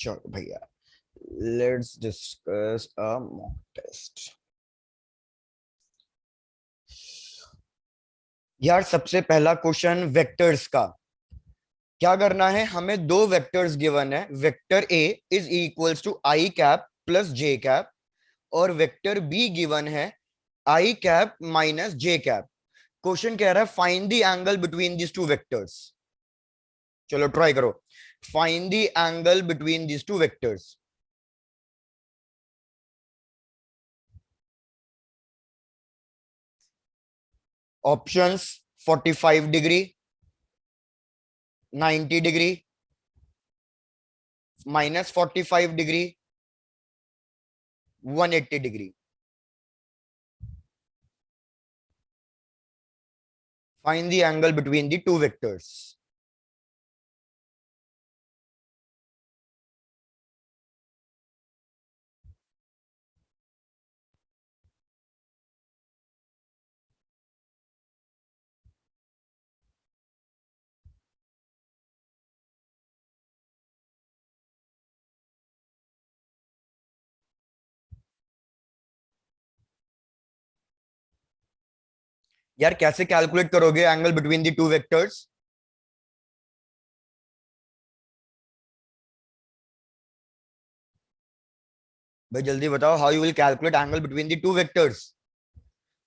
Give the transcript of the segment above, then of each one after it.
चलो भैया, let's discuss a mock test. यार सबसे पहला क्वेश्चन वेक्टर्स का। क्या करना है, हमें दो वेक्टर्स गिवन है। Vector A is equals to I cap plus J cap, और वेक्टर बी गिवन है I cap minus J cap. Question कह रहा है find the angle between this two vectors. चलो ट्राई करो, find the angle between this two vectors. Options 45 degree, 90 degree, -45 degree, 180 degree. Find the angle between the two vectors. यार कैसे calculate करोगे angle between the two vectors? भाई जल्दी बताओ, how you will calculate angle between the two vectors?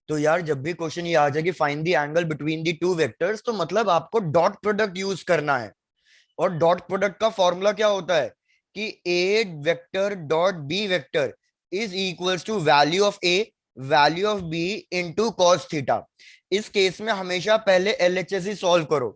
तो यार जब भी क्वेश्चन ये आ जाए कि find the angle between the two vectors, तो मतलब आपको डॉट प्रोडक्ट यूज करना है। और डॉट प्रोडक्ट का फॉर्मूला क्या होता है कि A vector dot B vector is equals to value of A value of B into cos theta. इस केस में हमेशा पहले एलएचएस ही सॉल्व करो।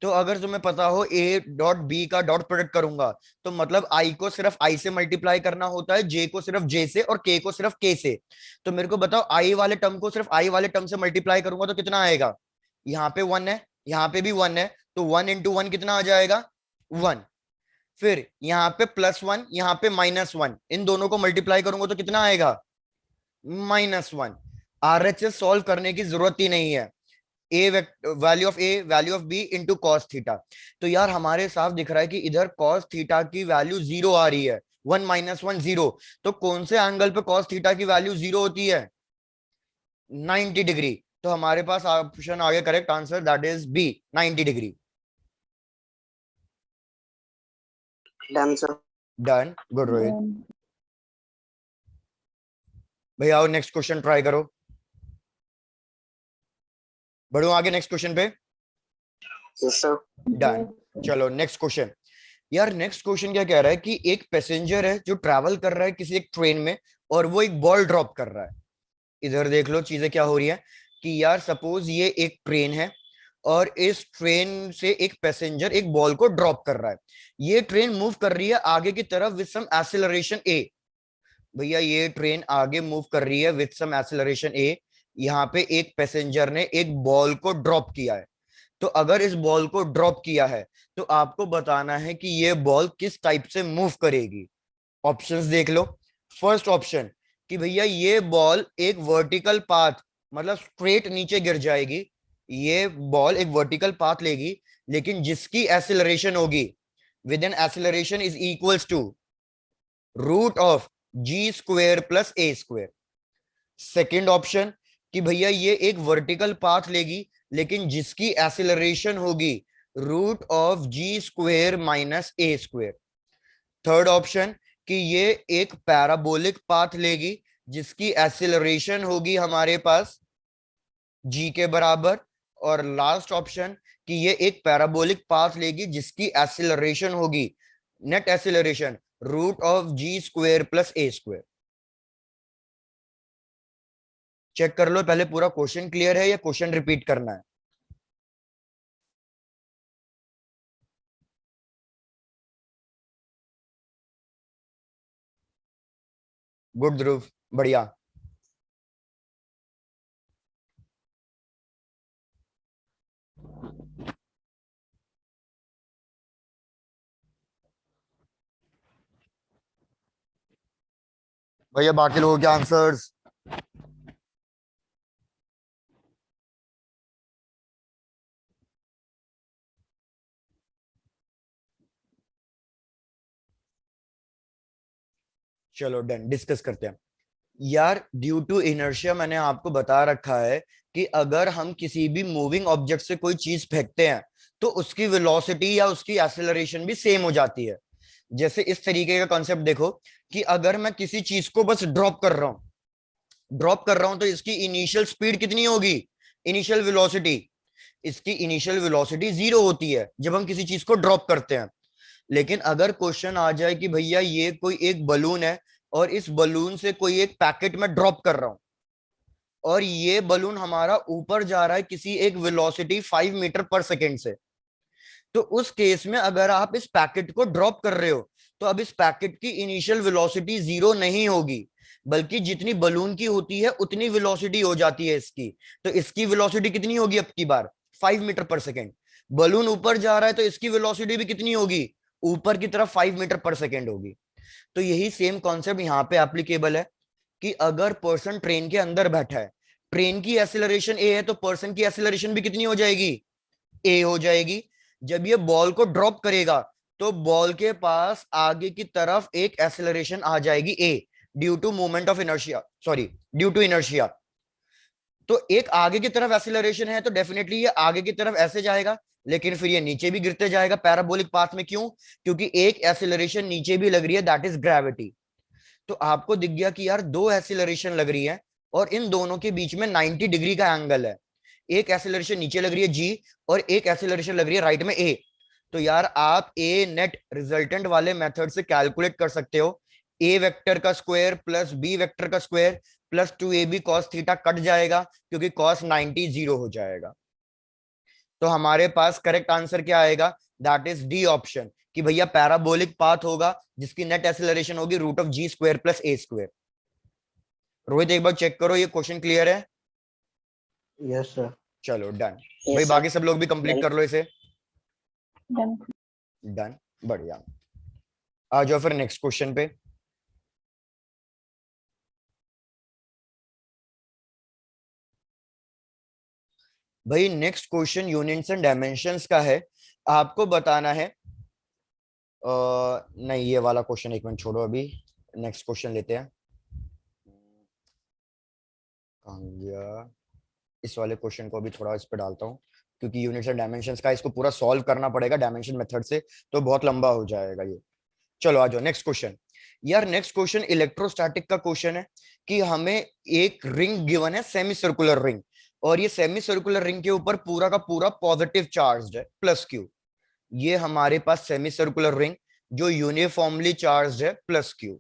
तो अगर तुम्हें पता हो ए डॉट बी का डॉट प्रोडक्ट करूंगा, तो मतलब आई को सिर्फ आई से मल्टीप्लाई करना होता है, जे को सिर्फ जे से, और के को सिर्फ के से। तो मेरे को बताओ, आई वाले टर्म को सिर्फ आई वाले टर्म से मल्टीप्लाई करूंगा तो कितना आएगा? यहाँ पे वन है, यहाँ पे भी वन है, तो वन इंटू वन कितना आ जाएगा? वन। फिर यहाँ पे प्लस 1, यहाँ पे -1, इन दोनों को मल्टीप्लाई करूंगा तो कितना आएगा? -1। आरएचएस सॉल्व करने की जरूरत ही नहीं है। A value of A value of B into cos theta. तो यार हमारे साफ दिख रहा है कि इधर कॉस थीटा की वैल्यू जीरो आ रही है। 1 - 1 0। तो कौन से एंगल पे कॉस थीटा की वैल्यू जीरो होती है? 90 डिग्री। तो हमारे पास ऑप्शन आ गया correct answer, that is B, 90 degree. Done sir. Done, good Rohit. भैया आओ नेक्स्ट क्वेश्चन ट्राई करो। बढ़ो आगे नेक्स्ट क्वेश्चन पे। Yes sir. डन। चलो नेक्स्ट क्वेश्चन। यार नेक्स्ट क्वेश्चन क्या कह रहा है कि एक पैसेंजर है जो ट्रैवल कर रहा है किसी एक ट्रेन में, और वो एक बॉल ड्रॉप कर रहा है। इधर देख लो चीजें क्या हो रही है कि यार सपोज ये एक ट्रेन है, और इस ट्रेन से एक पैसेंजर एक बॉल को ड्रॉप कर रहा है। ये ट्रेन मूव कर रही है आगे की तरफ विद सम एक्सेलरेशन ए। भैया ये ट्रेन आगे मूव कर रही है विद सम एक्सेलरेशन ए। यहाँ पे एक पैसेंजर ने एक बॉल को ड्रॉप किया है। तो अगर इस बॉल को ड्रॉप किया है, तो आपको बताना है कि ये बॉल किस टाइप से मूव करेगी। ऑप्शंस देख लो। फर्स्ट ऑप्शन कि भैया ये बॉल एक वर्टिकल पाथ, मतलब स्ट्रेट नीचे गिर जाएगी। ये बॉल एक वर्टिकल पाथ लेगी, लेकिन जिसकी एक्सेलरेशन होगी with an acceleration is equals to √g² plus a²। Second option कि भैया ये एक वर्टिकल पाथ लेगी, लेकिन जिसकी एक्सेलरेशन होगी √g² minus a²। Third option कि ये एक पैराबोलिक पाथ लेगी, जिसकी एक्सेलरेशन होगी हमारे पास g के बराबर। और लास्ट ऑप्शन कि ये एक पैराबोलिक पाथ लेगी जिसकी एक्सेलरेशन होगी, net acceleration, √g² plus a²। Check कर लो पहले पूरा क्वेश्चन क्लियर है या क्वेश्चन रिपीट करना है। गुड ध्रुव, बढ़िया। भैया बाकी लोगों के आंसर्स। चलो डन, डिस्कस करते हैं। यार ड्यू टू इनर्शिया मैंने आपको बता रखा है कि अगर हम किसी भी मूविंग ऑब्जेक्ट से कोई चीज फेंकते हैं तो उसकी वेलोसिटी या उसकी एक्सेलरेशन भी सेम हो जाती है। जैसे इस तरीके का कॉन्सेप्ट देखो कि अगर मैं किसी चीज को बस ड्रॉप कर रहा हूं तो इसकी इनिशियल स्पीड कितनी होगी, इनिशियल वेलोसिटी, इसकी इनिशियल वेलोसिटी 0 होती है जब हम किसी चीज को ड्रॉप करते हैं। लेकिन अगर क्वेश्चन आ जाए कि भैया ये कोई एक बलून है और इस बलून से कोई एक पैकेट में ड्रॉप कर रहा हूं और ये बलून हमारा ऊपर जा रहा है किसी एक वेलोसिटी 5 मीटर पर सेकेंड से, तो उस केस में अगर आप इस पैकेट को ड्रॉप कर रहे हो तो अब इस पैकेट की इनिशियल वेलोसिटी 0 नहीं होगी, बल्कि जितनी बलून की होती है उतनी वेलोसिटी हो जाती है इसकी। तो इसकी वेलोसिटी कितनी होगी अब की बार, 5 मीटर पर सेकेंड। बलून ऊपर जा रहा है तो इसकी वेलोसिटी भी कितनी होगी, ऊपर की तरफ 5 मीटर पर सेकेंड होगी। तो यही सेम कॉन्सेप्ट यहाँ पे एप्लीकेबल है कि अगर पर्सन ट्रेन के अंदर बैठा है, ट्रेन की एक्सेलरेशन ए है तो पर्सन की एक्सेलरेशन भी कितनी हो जाएगी, ए हो जाएगी। जब ये बॉल को ड्रॉप करेगा तो बॉल के पास आगे की तरफ एक एक्सेलरेशन आ जाएगी A, due to movement of inertia, sorry due to inertia. तो एक आगे की तरफ एक्सेलरेशन है तो डेफिनेटली ये आगे की तरफ ऐसे जाएगा, लेकिन फिर ये नीचे भी गिरते जाएगा पैराबोलिक पाथ में। क्यों, क्योंकि एक एक्सेलरेशन नीचे भी लग रही है, दैट इज ग्रेविटी। तो आपको दिख गया कि यार दो एक्सेलरेशन लग रही है और इन दोनों के बीच में 90 डिग्री का एंगल है। एक एक्सेलरेशन नीचे लग रही है जी और एक एक्सेलरेशन लग रही है राइट में ए। तो यार आप ए नेट रिजल्टेंट वाले मेथड से कैलकुलेट कर सकते हो, ए वेक्टर का स्क्वायर प्लस बी वेक्टर का square plus 2ab cos theta cut जाएगा क्योंकि cos 90 0 हो जाएगा। तो हमारे पास करेक्ट आंसर क्या आएगा, दैट इज डी ऑप्शन, कि भैया पैराबोलिक पाथ होगा जिसकी नेट एक्सेलरेशन होगी root of G square plus A square. Rohit एक बार चेक करो ये क्वेश्चन क्लियर है। Yes sir. चलो डन। भाई यस बाकी सर। सब लोग भी कंप्लीट कर लो इसे। डन। डन, बढ़िया। आ जाओ फिर नेक्स्ट क्वेश्चन पे। भाई next question units and dimensions का है। आपको बताना है नहीं ये वाला क्वेश्चन एक मिनट छोड़ो, अभी नेक्स्ट क्वेश्चन लेते हैं। कहाँ गया, इस वाले क्वेश्चन को अभी थोड़ा इस पे डालता हूँ क्योंकि यूनिट्स एंड डायमेंशंस का इसको पूरा सॉल्व करना पड़ेगा डायमेंशन मेथड से, तो बहुत लंबा हो जाएगा ये। चलो आ जाओ नेक्स्ट क्वेश्चन। यार नेक्स्ट क्वेश्चन इलेक्ट्रोस्टैटिक का क्वेश्चन है कि हमें एक रिंग गिवन है, सेमी सर्कुलर रिंग, और ये सेमी सर्कुलर रिंग के ऊपर पूरा का पूरा पॉजिटिव चार्ज है प्लस क्यू। ये हमारे पास सेमी सर्कुलर रिंग जो यूनिफॉर्मली चार्ज है प्लस क्यू।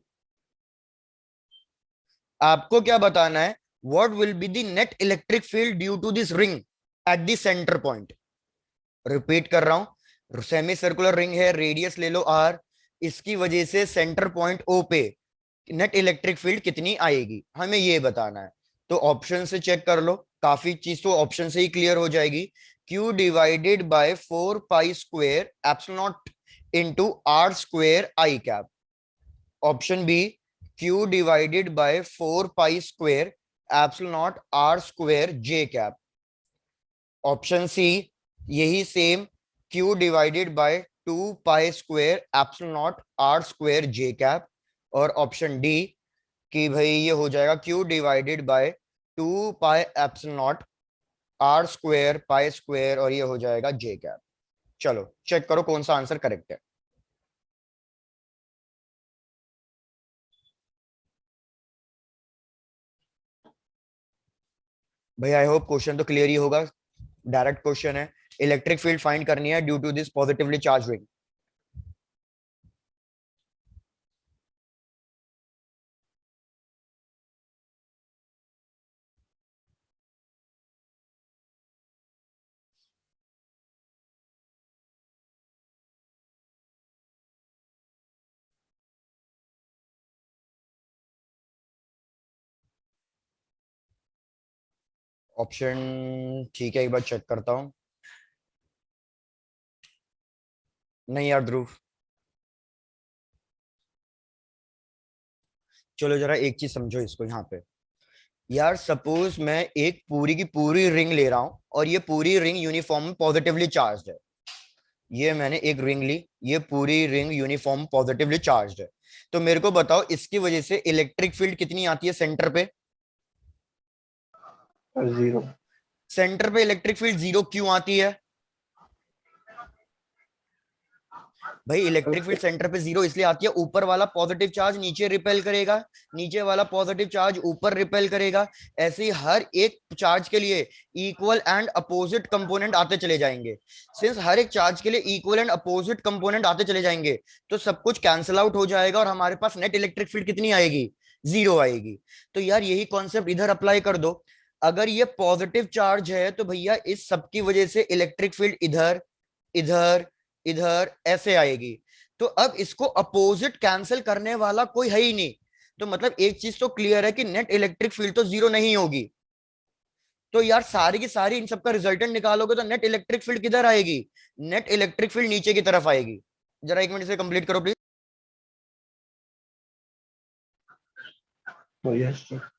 आपको क्या बताना है, what will be the net electric field due to this ring at the centre point. Repeat कर रहा हूं, सेमी सर्कुलर रिंग है, रेडियस ले लो आर, इसकी वजह से सेंटर पॉइंट ओ पे नेट इलेक्ट्रिक फील्ड कितनी आएगी, हमें ये बताना है। तो ऑप्शन से चेक कर लो, काफी चीज तो ऑप्शन से ही क्लियर हो जाएगी। Q divided by 4 pi square epsilon naught into R square i cap. Option B, Q divided by 4 pi square epsilon naught R square j cap. Option C, यही same, Q divided by 2 pi square epsilon naught R square j cap. और option D कि भाई ये हो जाएगा Q divided by 2 pi epsilon naught R square pi square, और ये हो जाएगा जे कैप। चलो चेक करो कौन सा आंसर करेक्ट है। भाई आई होप क्वेश्चन तो क्लियर ही होगा, डायरेक्ट क्वेश्चन है, इलेक्ट्रिक फील्ड फाइंड करनी है due to this positively charge ring. Option ठीक है, एक बार चेक करता हूं। नहीं यार ध्रुव, चलो जरा एक चीज समझो इसको यहाँ पे। यार सपोज मैं एक पूरी की पूरी रिंग ले रहा हूं और ये पूरी रिंग यूनिफॉर्म पॉजिटिवली चार्ज है, ये मैंने एक रिंग ली, ये पूरी रिंग यूनिफॉर्म पॉजिटिवली चार्ज्ड है। तो मेरे को बताओ इसकी वजह से इलेक्ट्रिक फील्ड कितनी आती है सेंटर पे? जीरो। सेंटर पे इलेक्ट्रिक फील्ड जीरो क्यों आती है? भाई इलेक्ट्रिक फील्ड सेंटर पे जीरो इसलिए आती है, ऊपर वाला पॉजिटिव चार्ज नीचे रिपेल करेगा, नीचे वाला पॉजिटिव चार्ज ऊपर रिपेल करेगा। ऐसे ही हर एक चार्ज के लिए इक्वल एंड अपोजिट कंपोनेंट आते चले जाएंगे। सिंस हर एक चार्ज के लिए इक्वल एंड अपोजिट कंपोनेंट आते चले जाएंगे, तो सब कुछ कैंसिल आउट हो जाएगा और हमारे पास नेट इलेक्ट्रिक फील्ड कितनी आएगी? जीरो आएगी। तो यार यही कॉन्सेप्ट इधर अप्लाई कर दो। अगर ये पॉजिटिव चार्ज है तो भैया इस सब की वजह से इलेक्ट्रिक फील्ड इधर, इधर, इधर ऐसे आएगी। तो अब इसको अपोजिट कैंसिल करने वाला कोई है ही नहीं। तो मतलब एक चीज तो क्लियर है कि नेट इलेक्ट्रिक फील्ड तो जीरो नहीं होगी। तो यार सारी की सारी इन सबका रिजल्टेंट निकालोगे तो नेट इलेक्ट्रिक फील्ड किधर आएगी? नेट इलेक्ट्रिक फील्ड नीचे की तरफ आएगी। जरा एक मिनट से कंप्लीट करो प्लीज। Yes sir.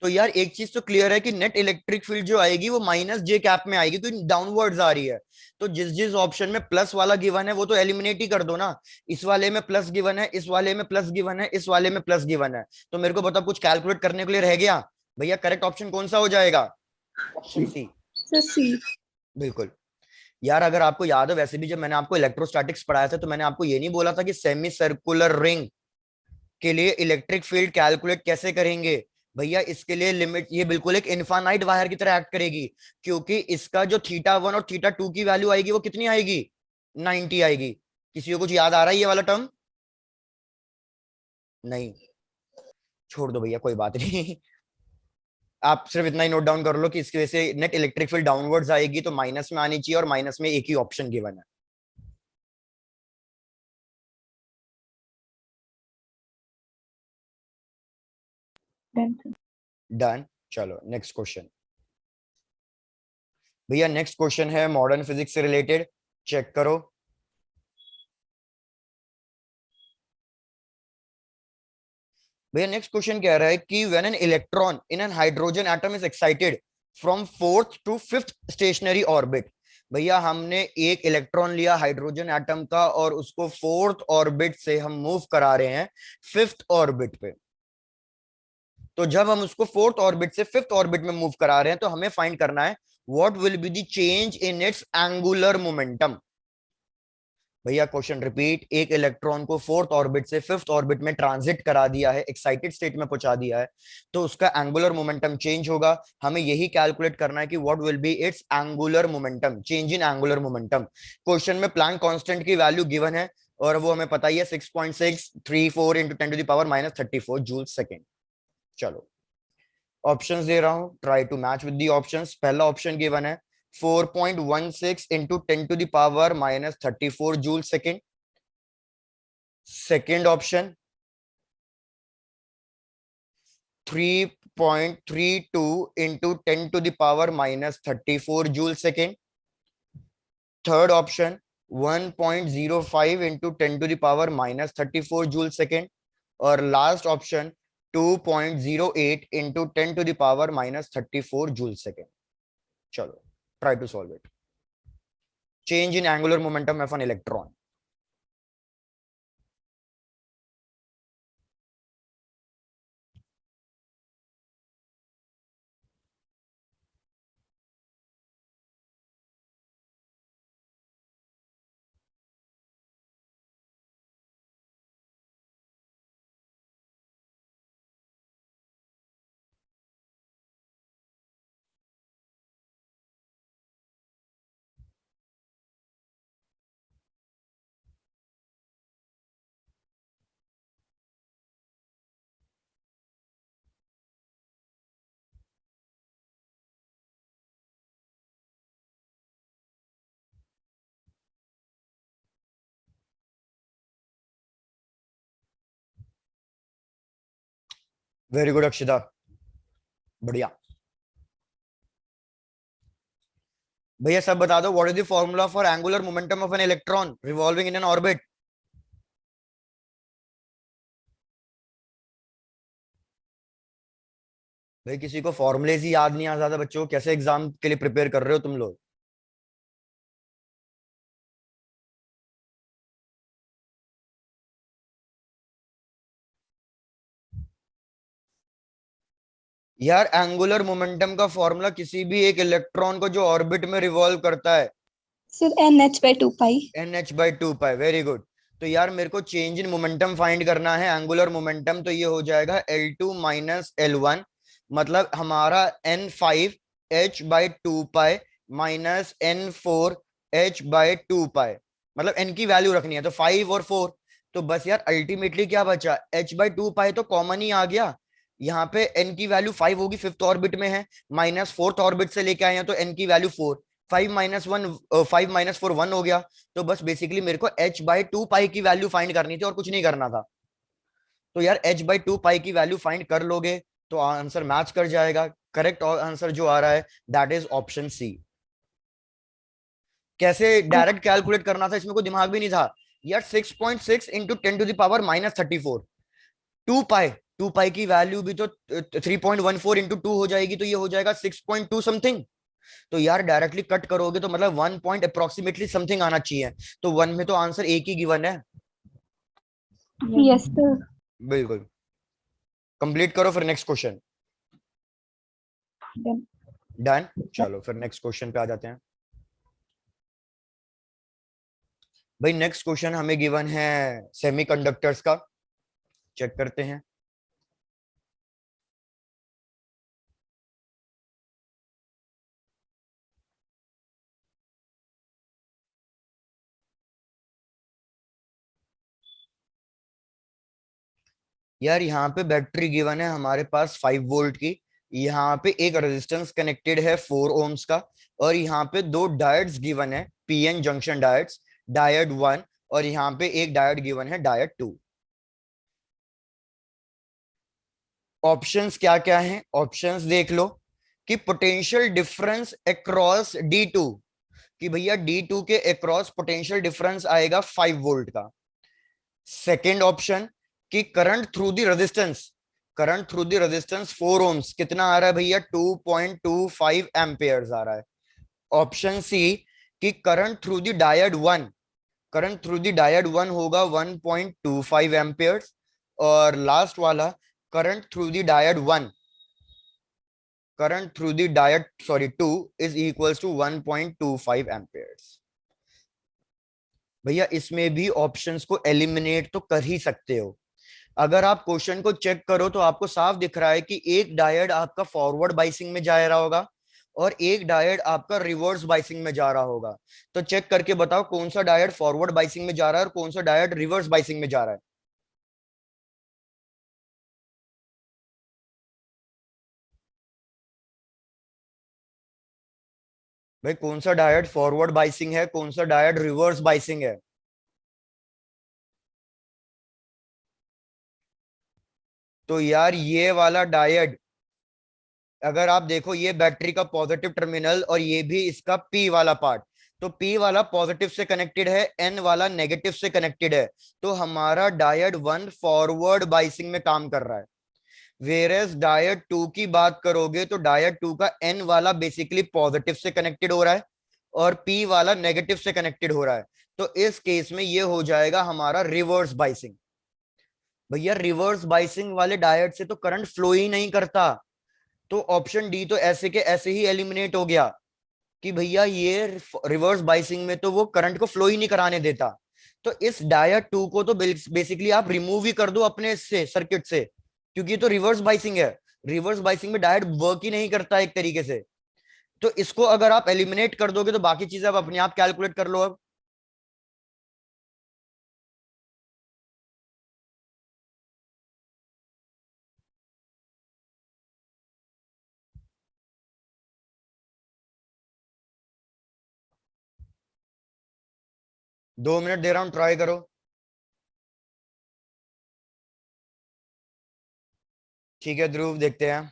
तो यार एक चीज तो क्लियर है कि नेट इलेक्ट्रिक फील्ड जो आएगी वो माइनस जे कैप में आएगी, तो डाउनवर्ड्स आ रही है। तो जिस जिस ऑप्शन में प्लस वाला गिवन है वो तो एलिमिनेट ही कर दो ना। इस वाले में प्लस गिवन है, इस वाले में प्लस गिवन है, इस वाले में प्लस गिवन है। तो मेरे को बताओ कुछ कैलकुलेट करने के लिए रह गया? भैया करेक्ट ऑप्शन कौन सा हो जाएगा? Option C. Sir C. बिल्कुल। यार अगर आपको याद हो, वैसे भी जब मैंने आपको इलेक्ट्रोस्टैटिक्स पढ़ाया था तो मैंने आपको ये नहीं बोला था कि सेमी सर्कुलर रिंग के लिए इलेक्ट्रिक फील्ड कैलकुलेट कैसे करेंगे? भैया इसके लिए लिमिट, ये बिल्कुल एक इनफाइनाइट वायर की तरह एक्ट करेगी। क्योंकि इसका जो थीटा वन और थीटा टू की वैल्यू आएगी वो कितनी आएगी? 90 आएगी। किसी को कुछ याद आ रहा है ये वाला टर्म? नहीं, छोड़ दो भैया, कोई बात नहीं। आप सिर्फ इतना ही नोट डाउन कर लो कि इसकी वजह से नेट इलेक्ट्रिक फील्ड डाउनवर्ड्स आएगी, तो माइनस में आनी चाहिए, और माइनस में एक ही ऑप्शन गिवन है। Done sir. डन। चलो नेक्स्ट क्वेश्चन। भैया नेक्स्ट क्वेश्चन है मॉडर्न फिजिक्स से रिलेटेड, चेक करो। भैया नेक्स्ट क्वेश्चन कह रहा है कि when an electron in an hydrogen atom is excited from fourth to fifth stationary orbit. भैया हमने एक इलेक्ट्रॉन लिया हाइड्रोजन एटम का और उसको फोर्थ ऑर्बिट से हम मूव करा रहे हैं फिफ्थ ऑर्बिट पे। तो जब हम उसको फोर्थ ऑर्बिट से फिफ्थ ऑर्बिट में मूव करा रहे हैं तो हमें फाइंड करना है what will be the change in its angular momentum. भैया क्वेश्चन रिपीट, एक इलेक्ट्रॉन को फोर्थ ऑर्बिट से फिफ्थ ऑर्बिट में ट्रांजिट करा दिया है, एक्साइटेड स्टेट में पहुंचा दिया है, तो उसका एंगुलर मोमेंटम चेंज होगा। हमें यही कैलकुलेट करना है कि what will be its angular momentum, change in angular momentum. Question में प्लैंक कांस्टेंट की वैल्यू गिवन है और वो हमें पता ही है 6.634 इंटू 10⁻³ जूल सेकेंड। चलो ऑप्शंस दे रहा हूं, try to match with the options. पहला ऑप्शन गिवन है 4.16 into 10⁻³ joule second. Second option 3.32 into 10⁻³ joule second. Third option 1.05 into 10⁻³ joule second. और last option 2.08 into 10⁻³ joule second. चलो try to solve it. Change in angular momentum of an electron. Very good Akshita, बढ़िया। भैया सब बता दो, what is the formula for angular momentum of an electron revolving in an orbit? भाई किसी को formulas ही याद नहीं आ जाता बच्चों, कैसे एग्जाम के लिए प्रिपेयर कर रहे हो तुम लोग? यार एंगुलर मोमेंटम का फॉर्मूला किसी भी एक इलेक्ट्रॉन को जो ऑर्बिट में रिवॉल्व करता है, Sir, NH/2 pi. NH/2 पाई, वेरी गुड। तो यार मेरे को चेंज इन मोमेंटम फाइंड करना है, एंगुलर मोमेंटम, तो ये हो जाएगा L2 माइनस L1, मतलब हमारा N5H/2 पाई माइनस N4H/2 पाई, मतलब n की वैल्यू रखनी है तो 5 और 4। तो बस यार अल्टीमेटली क्या बचा, H/2 पाई तो कॉमन ही आ गया, यहाँ पे n की वैल्यू 5 होगी, फिफ्थ ऑर्बिट में है, माइनस फोर्थ ऑर्बिट से लेके आए हैं तो n की वैल्यू 4, 5 - 1 5 - 4 1 हो गया। तो बस बेसिकली मेरे को H/2 पाई की वैल्यू फाइंड करनी थी और कुछ नहीं करना था। तो यार H/2 पाई की वैल्यू फाइंड कर लोगे तो आंसर मैच कर जाएगा। करेक्ट आंसर जो आ रहा है दैट इज ऑप्शन सी। कैसे डायरेक्ट कैलकुलेट करना था इसमें कोई दिमाग भी नहीं था यार। 6.6 इंटू 10⁻⁻34 2 पाई, 2 पाई की वैल्यू भी तो 3.14 इंटू 2 हो जाएगी, तो ये हो जाएगा 6.2 समथिंग। तो यार डायरेक्टली कट करोगे तो मतलब 1 पॉइंट अप्रोक्सीमेटली समथिंग आना चाहिए, तो 1 में तो आंसर एक ही गिवन है। Yes, sir. बिल्कुल। कंप्लीट करो फिर नेक्स्ट क्वेश्चन। Done. डन। चलो फिर नेक्स्ट क्वेश्चन पे आ जाते हैं। भाई नेक्स्ट क्वेश्चन हमें गिवन है सेमीकंडक्टर्स का, चेक करते हैं। यार यहाँ पे बैटरी गिवन है हमारे पास 5 वोल्ट की, यहाँ पे एक रेजिस्टेंस कनेक्टेड है 4 ओम्स का, और यहाँ पे दो डायोड्स गिवन है, पीएन जंक्शन डायोड्स, डायोड 1, और यहाँ पे एक डायोड गिवन है डायोड 2। ऑप्शंस क्या क्या हैं, ऑप्शंस देख लो कि पोटेंशियल डिफरेंस अक्रॉस D2, कि भैया D2 के अक्रॉस पोटेंशियल डिफरेंस आएगा 5 वोल्ट का। सेकेंड ऑप्शन कि current through the resistance, current through the resistance 4 ohms कितना आ रहा है भैया, 2.25 एम्पियर्स आ रहा है। ऑप्शन सी कि current through the diode 1, current through the diode 1 होगा 1.25 एम्पियर्स। और लास्ट वाला current through the diode 1, current through the diode sorry 2 is equals to 1.25 amperes. भैया इसमें भी ऑप्शंस को एलिमिनेट तो कर ही सकते हो। अगर आप क्वेश्चन को चेक करो तो आपको साफ दिख रहा है कि एक डायोड आपका फॉरवर्ड बाइसिंग में जा रहा होगा और एक डायोड आपका रिवर्स बाइसिंग में जा रहा होगा। तो चेक करके बताओ कौन सा डायोड फॉरवर्ड बाइसिंग में जा रहा है और कौन सा डायोड रिवर्स बाइसिंग में जा रहा है। भाई कौन सा डायोड फॉरवर्ड बाइसिंग है, कौन सा डायोड रिवर्स बाइसिंग है? तो यार ये वाला डायोड, अगर आप देखो ये बैटरी का पॉजिटिव टर्मिनल और ये भी इसका पी वाला पार्ट, तो पी वाला पॉजिटिव से कनेक्टेड है, एन वाला नेगेटिव से कनेक्टेड है, तो हमारा डायोड 1 फॉरवर्ड बाइसिंग में काम कर रहा है। वेरेस डायोड 2 की बात करोगे तो डायोड 2 का एन वाला बेसिकली पॉजिटिव से कनेक्टेड हो रहा है और पी वाला नेगेटिव से कनेक्टेड हो रहा है। तो इस केस में ये हो जाएगा हमारा रिवर्स बाइसिंग। भैया रिवर्स बाइसिंग वाले डायोड से तो करंट फ्लो ही नहीं करता, तो ऑप्शन डी तो ऐसे के ऐसे ही एलिमिनेट हो गया कि भैया ये रिवर्स बाइसिंग में तो वो करंट को फ्लो ही नहीं कराने देता। तो इस डायोड 2 को तो बेसिकली आप रिमूव ही कर दो अपने इससे सर्किट से, क्योंकि ये तो रिवर्स बाइसिंग है। रिवर्स बाइसिंग में डायोड वर्क ही नहीं करता एक तरीके से। तो इसको अगर आप एलिमिनेट कर दोगे तो बाकी चीजें आप अपने आप कैलकुलेट कर लो अब। 2 मिनट दे रहा हूं, ट्राई करो। ठीक है ध्रुव, देखते हैं।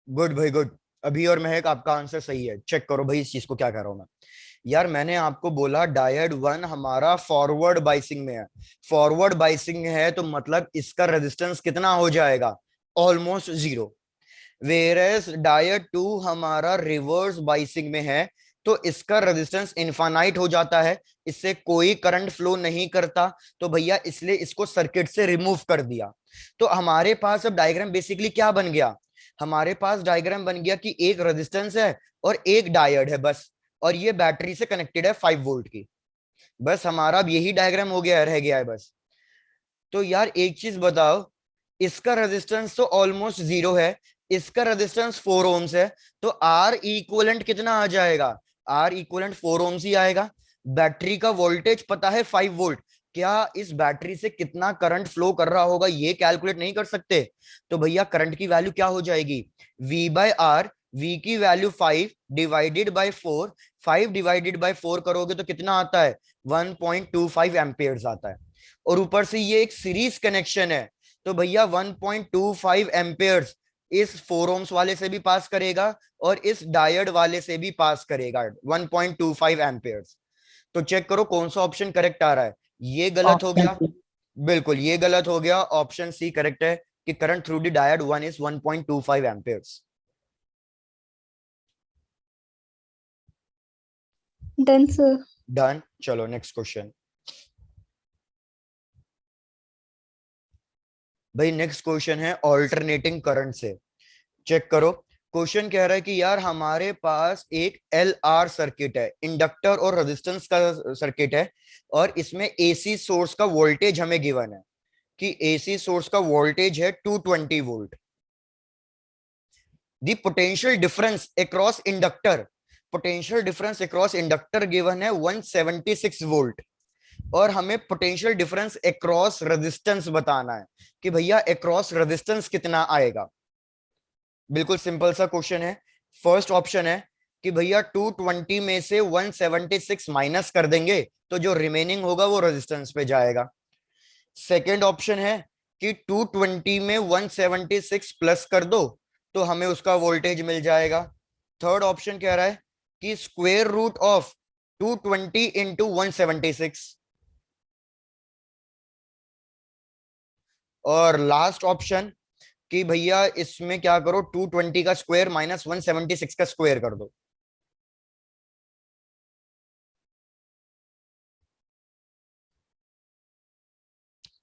गुड भाई गुड। अभी और महक आपका आंसर सही है, चेक करो भाई इस चीज को क्या कर रहा हूं मैं। यार मैंने आपको बोला डायड 1 हमारा फॉरवर्ड बाइसिंग में है। फॉरवर्ड बाइसिंग है तो मतलब इसका रेजिस्टेंस कितना हो जाएगा, ऑलमोस्ट जीरो। वेरेस डायड 2 हमारा रिवर्स बाइसिंग में है तो इसका रेजिस्टेंस इनफाइनाइट हो जाता है, इससे कोई करंट फ्लो नहीं करता। तो भैया इसलिए इसको सर्किट से रिमूव कर दिया। तो हमारे पास अब डायग्राम बेसिकली क्या बन गया, हमारे पास डायग्राम बन गया कि एक रेजिस्टेंस है और एक डायोड है बस, और ये बैटरी से कनेक्टेड है 5 वोल्ट की। बस हमारा अब यही डायग्राम हो गया, रह गया है बस। तो यार एक चीज बताओ, इसका रेजिस्टेंस तो ऑलमोस्ट जीरो है, इसका रेजिस्टेंस 4 ओम्स है, तो आर इक्विवेलेंट कितना आ जाएगा, आर इक्विवेलेंट 4 ओम्स ही आएगा। बैटरी का वोल्टेज पता है 5 वोल्ट, क्या इस बैटरी से कितना करंट फ्लो कर रहा होगा ये कैलकुलेट नहीं कर सकते? तो भैया करंट की वैल्यू क्या हो जाएगी, V बाय आर, V की value 5 divided by 4, 5 divided by 4 करोगे तो कितना आता है, 1.25 एम्पियर्स आता है। और ऊपर से ये एक सीरीज कनेक्शन है, तो भैया 1.25 एम्पियर्स इस 4 ओम्स वाले से भी पास करेगा और इस डायोड वाले से भी पास करेगा 1.25 एम्पियर्स। तो चेक करो कौन सा ऑप्शन करेक्ट आ रहा है, ये गलत हो ऑप्शन गया। सी। बिल्कुल ये गलत हो गया, ऑप्शन सी करेक्ट है कि current through the diode 1 is 1.25 amperes. Done sir. Done, चलो नेक्स्ट क्वेश्चन। भाई नेक्स्ट क्वेश्चन है ऑल्टरनेटिंग करंट से। चेक करो, क्वेश्चन कह रहा है कि यार हमारे पास एक एल आर सर्किट है, इंडक्टर और रेजिस्टेंस का सर्किट है, और इसमें एसी सोर्स का वोल्टेज हमें गिवन है कि एसी सोर्स का वोल्टेज है 220 volt. The potential difference across inductor, potential difference across inductor given है 176 वोल्ट, और हमें पोटेंशियल डिफरेंस अक्रॉस रेजिस्टेंस बताना है कि भैया अक्रॉस रेजिस्टेंस कितना आएगा। बिल्कुल सिंपल सा क्वेश्चन है। फर्स्ट ऑप्शन है कि भैया 220 में से 176 माइनस कर देंगे तो जो रिमेनिंग होगा वो रेजिस्टेंस पे जाएगा। सेकेंड ऑप्शन है कि 220 में 176 प्लस कर दो तो हमें उसका वोल्टेज मिल जाएगा। थर्ड ऑप्शन कह रहा है कि स्क्वायर रूट ऑफ 220 इंटू 176। और लास्ट ऑप्शन कि भैया इसमें क्या करो, 220 का स्क्वायर माइनस 176 का स्क्वायर कर दो।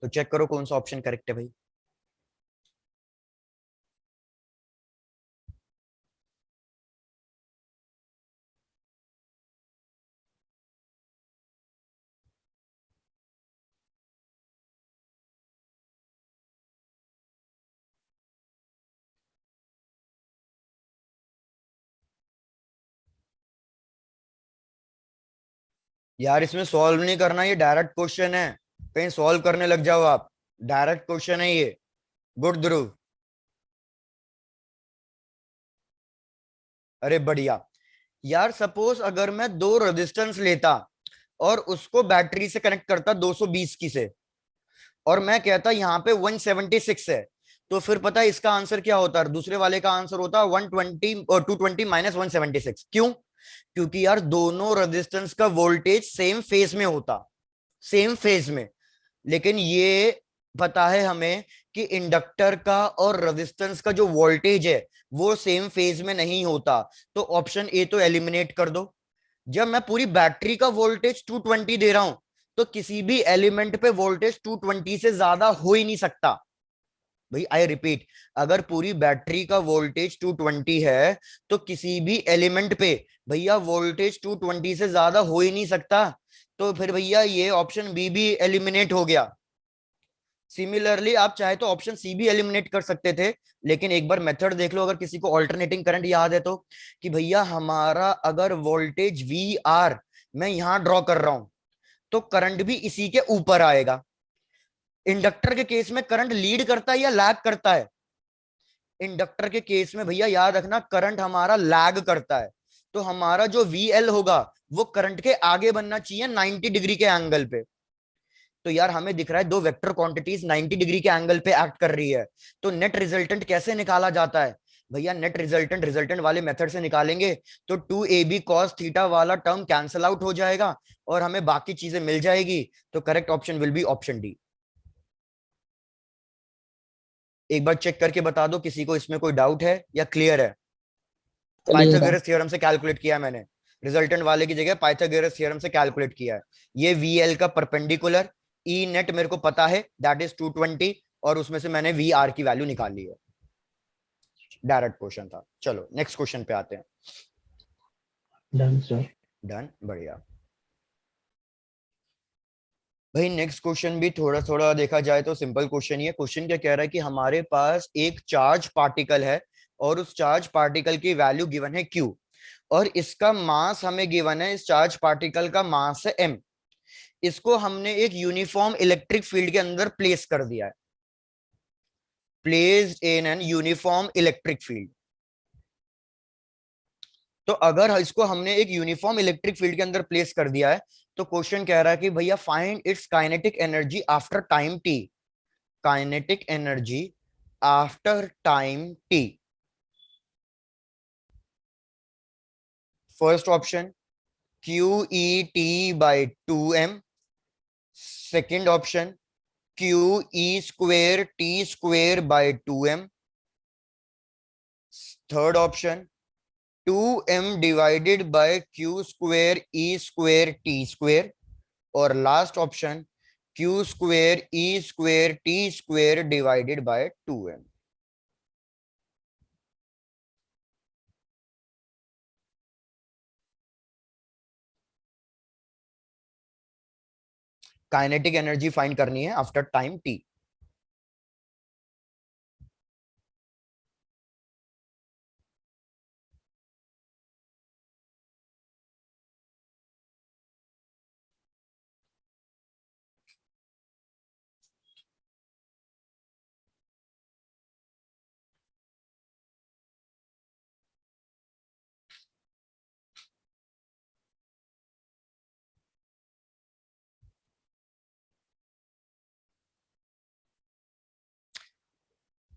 तो चेक करो कौन सा ऑप्शन करेक्ट है भाई। यार इसमें सॉल्व नहीं करना, ये डायरेक्ट क्वेश्चन है, कहीं सॉल्व करने लग जाओ आप। डायरेक्ट क्वेश्चन है ये। गुड ध्रुव, अरे बढ़िया। यार सपोज अगर मैं दो रेजिस्टेंस लेता और उसको बैटरी से कनेक्ट करता 220 की से, और मैं कहता यहाँ पे 176 है, तो फिर पता है इसका आंसर क्या होता है, दूसरे वाले का आंसर होता 120 और 220 माइनस 176। क्यों? क्योंकि यार दोनों रेजिस्टेंस का वोल्टेज सेम फेज में होता, सेम फेज में। लेकिन ये पता है हमें कि इंडक्टर का और रेजिस्टेंस का जो वोल्टेज है वो सेम फेज में नहीं होता, तो ऑप्शन ए तो एलिमिनेट कर दो। जब मैं पूरी बैटरी का वोल्टेज 220 दे रहा हूं तो किसी भी एलिमेंट पे वोल्टेज 220 से ज्यादा हो ही नहीं सकता। भाई आई रिपीट, अगर पूरी बैटरी का वोल्टेज 220 है तो किसी भी एलिमेंट पे भैया वोल्टेज 220 से ज्यादा हो ही नहीं सकता, तो फिर भैया ये ऑप्शन बी भी एलिमिनेट हो गया। सिमिलरली आप चाहे तो ऑप्शन सी भी एलिमिनेट कर सकते थे, लेकिन एक बार मेथड देख लो, अगर किसी को ऑल्टरनेटिंग करंट याद है तो, कि भैया हमारा अगर वोल्टेज वी आर मैं यहां ड्रॉ कर रहा हूं तो करंट भी इसी के ऊपर आएगा। इंडक्टर के केस में करंट लीड करता है या लैग करता है? इंडक्टर के केस में भैया याद रखना करंट हमारा लैग करता है, तो हमारा जो वी एल होगा वो करंट के आगे बनना चाहिए 90 डिग्री के एंगल पे। तो यार हमें दिख रहा है दो वेक्टर क्वांटिटीज 90 डिग्री के एंगल पे एक्ट कर रही है, तो नेट रिजल्टेंट कैसे निकाला जाता है, भैया नेट रिजल्टेंट रिजल्टेंट वाले मेथड से निकालेंगे तो 2ab cos थीटा वाला टर्म कैंसल आउट हो जाएगा और हमें बाकी चीजें मिल जाएगी। तो correct option will be option D. एक बार चेक करके बता दो किसी को इसमें कोई डाउट है या क्लियर है? पाइथागोरस थ्योरम से कैलकुलेट किया है मैंने, रिजल्टेंट वाले की जगह पाइथागोरस थ्योरम से कैलकुलेट किया है। ये वीएल का परपेंडिकुलर, ई नेट मेरे को पता है दैट इज 220 और उसमें से मैंने वी आर की वैल्यू निकाल ली है। डायरेक्ट क्वेश्चन था। चलो नेक्स्ट क्वेश्चन पे आते हैं। Done sir. डन, बढ़िया। भाई नेक्स्ट क्वेश्चन भी थोड़ा थोड़ा देखा जाए तो सिंपल क्वेश्चन ही है। क्वेश्चन क्या कह रहा है कि हमारे पास एक चार्ज पार्टिकल है और उस चार्ज पार्टिकल की वैल्यू गिवन है Q और इसका मास हमें गिवन है, इस चार्ज पार्टिकल का मास है M। इसको हमने एक यूनिफॉर्म इलेक्ट्रिक फील्ड के अंदर प्लेस कर दिया है, placed in an uniform electric field. तो अगर इसको हमने एक यूनिफॉर्म इलेक्ट्रिक फील्ड के अंदर प्लेस कर दिया है तो क्वेश्चन कह रहा है कि भैया find its kinetic energy after time t। Kinetic energy after time t। First option QET by 2m, second option QE square t square by 2m, third option 2m divided by q square e square t square और last option q square e square t square divided by 2m। Kinetic energy find करनी है after time t।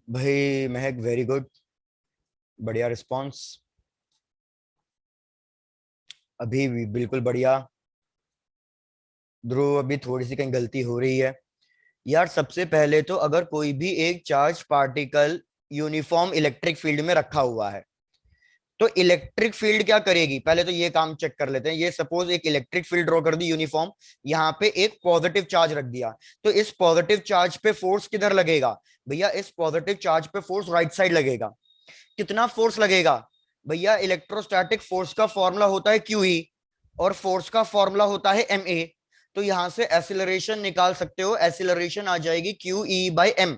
भाई महक very good, बढ़िया response. अभी भी बिल्कुल बढ़िया। ध्रुव अभी थोड़ी सी कहीं गलती हो रही है यार। सबसे पहले तो अगर कोई भी एक charge particle uniform electric field में रखा हुआ है तो इलेक्ट्रिक फील्ड क्या करेगी, पहले तो ये काम चेक कर लेते हैं। ये सपोज एक इलेक्ट्रिक फील्ड ड्रॉ कर दी यूनिफॉर्म, यहाँ पे एक पॉजिटिव चार्ज रख दिया तो इस पॉजिटिव चार्ज पे फोर्स किधर लगेगा भैया? इस पॉजिटिव चार्ज पे फोर्स राइट साइड लगेगा। कितना फोर्स लगेगा भैया? इलेक्ट्रोस्टैटिक फोर्स का फॉर्मूला होता है QE और फोर्स का फॉर्मूला होता है MA। तो यहां से एसिलरेशन निकाल सकते हो, एसिलरेशन आ जाएगी QE/m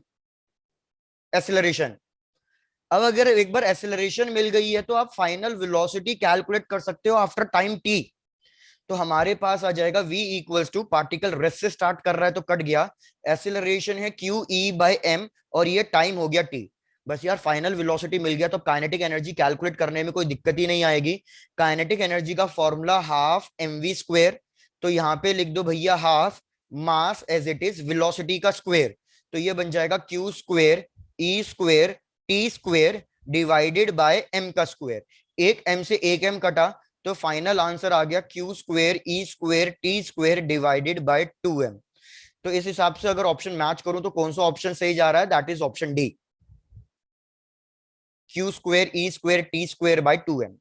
एसिलरेशन। अब अगर एक बार एसिलरेशन मिल गई है तो आप फाइनल वेलोसिटी कैलकुलेट कर सकते हो आफ्टर टाइम t। तो हमारे पास आ जाएगा v equals to, particle rest से स्टार्ट कर रहा है तो कट गया, एसिलरेशन है QE/m और ये टाइम हो गया t। बस यार फाइनल वेलोसिटी मिल गया तो काइनेटिक एनर्जी कैलकुलेट करने में कोई दिक्कत ही नहीं आएगी। काइनेटिक एनर्जी का फॉर्मूला हाफ mv²। तो यहाँ पे लिख दो भैया half mass as it is velocity का स्क्वायर। तो ये बन जाएगा Q square E square T square divided by m का स्क्वायर। एक m से एक m कटा तो फाइनल आंसर आ गया Q square E square T square divided bye 2m। तो इस हिसाब से अगर ऑप्शन मैच करूं तो कौन सा ऑप्शन सही जा रहा है? That is option D, Q square E square T square by 2m।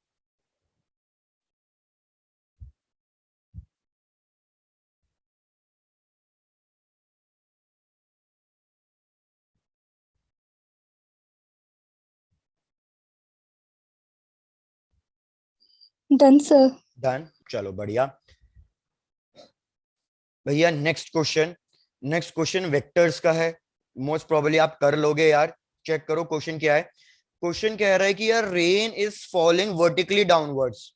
Done sir. Done, चलो बढ़िया। भैया next question, next question vectors का है। मोस्ट प्रोबेबली आप कर लोगे यार। चेक करो क्वेश्चन क्या है। क्वेश्चन कह रहा है कि यार rain is falling vertically downwards,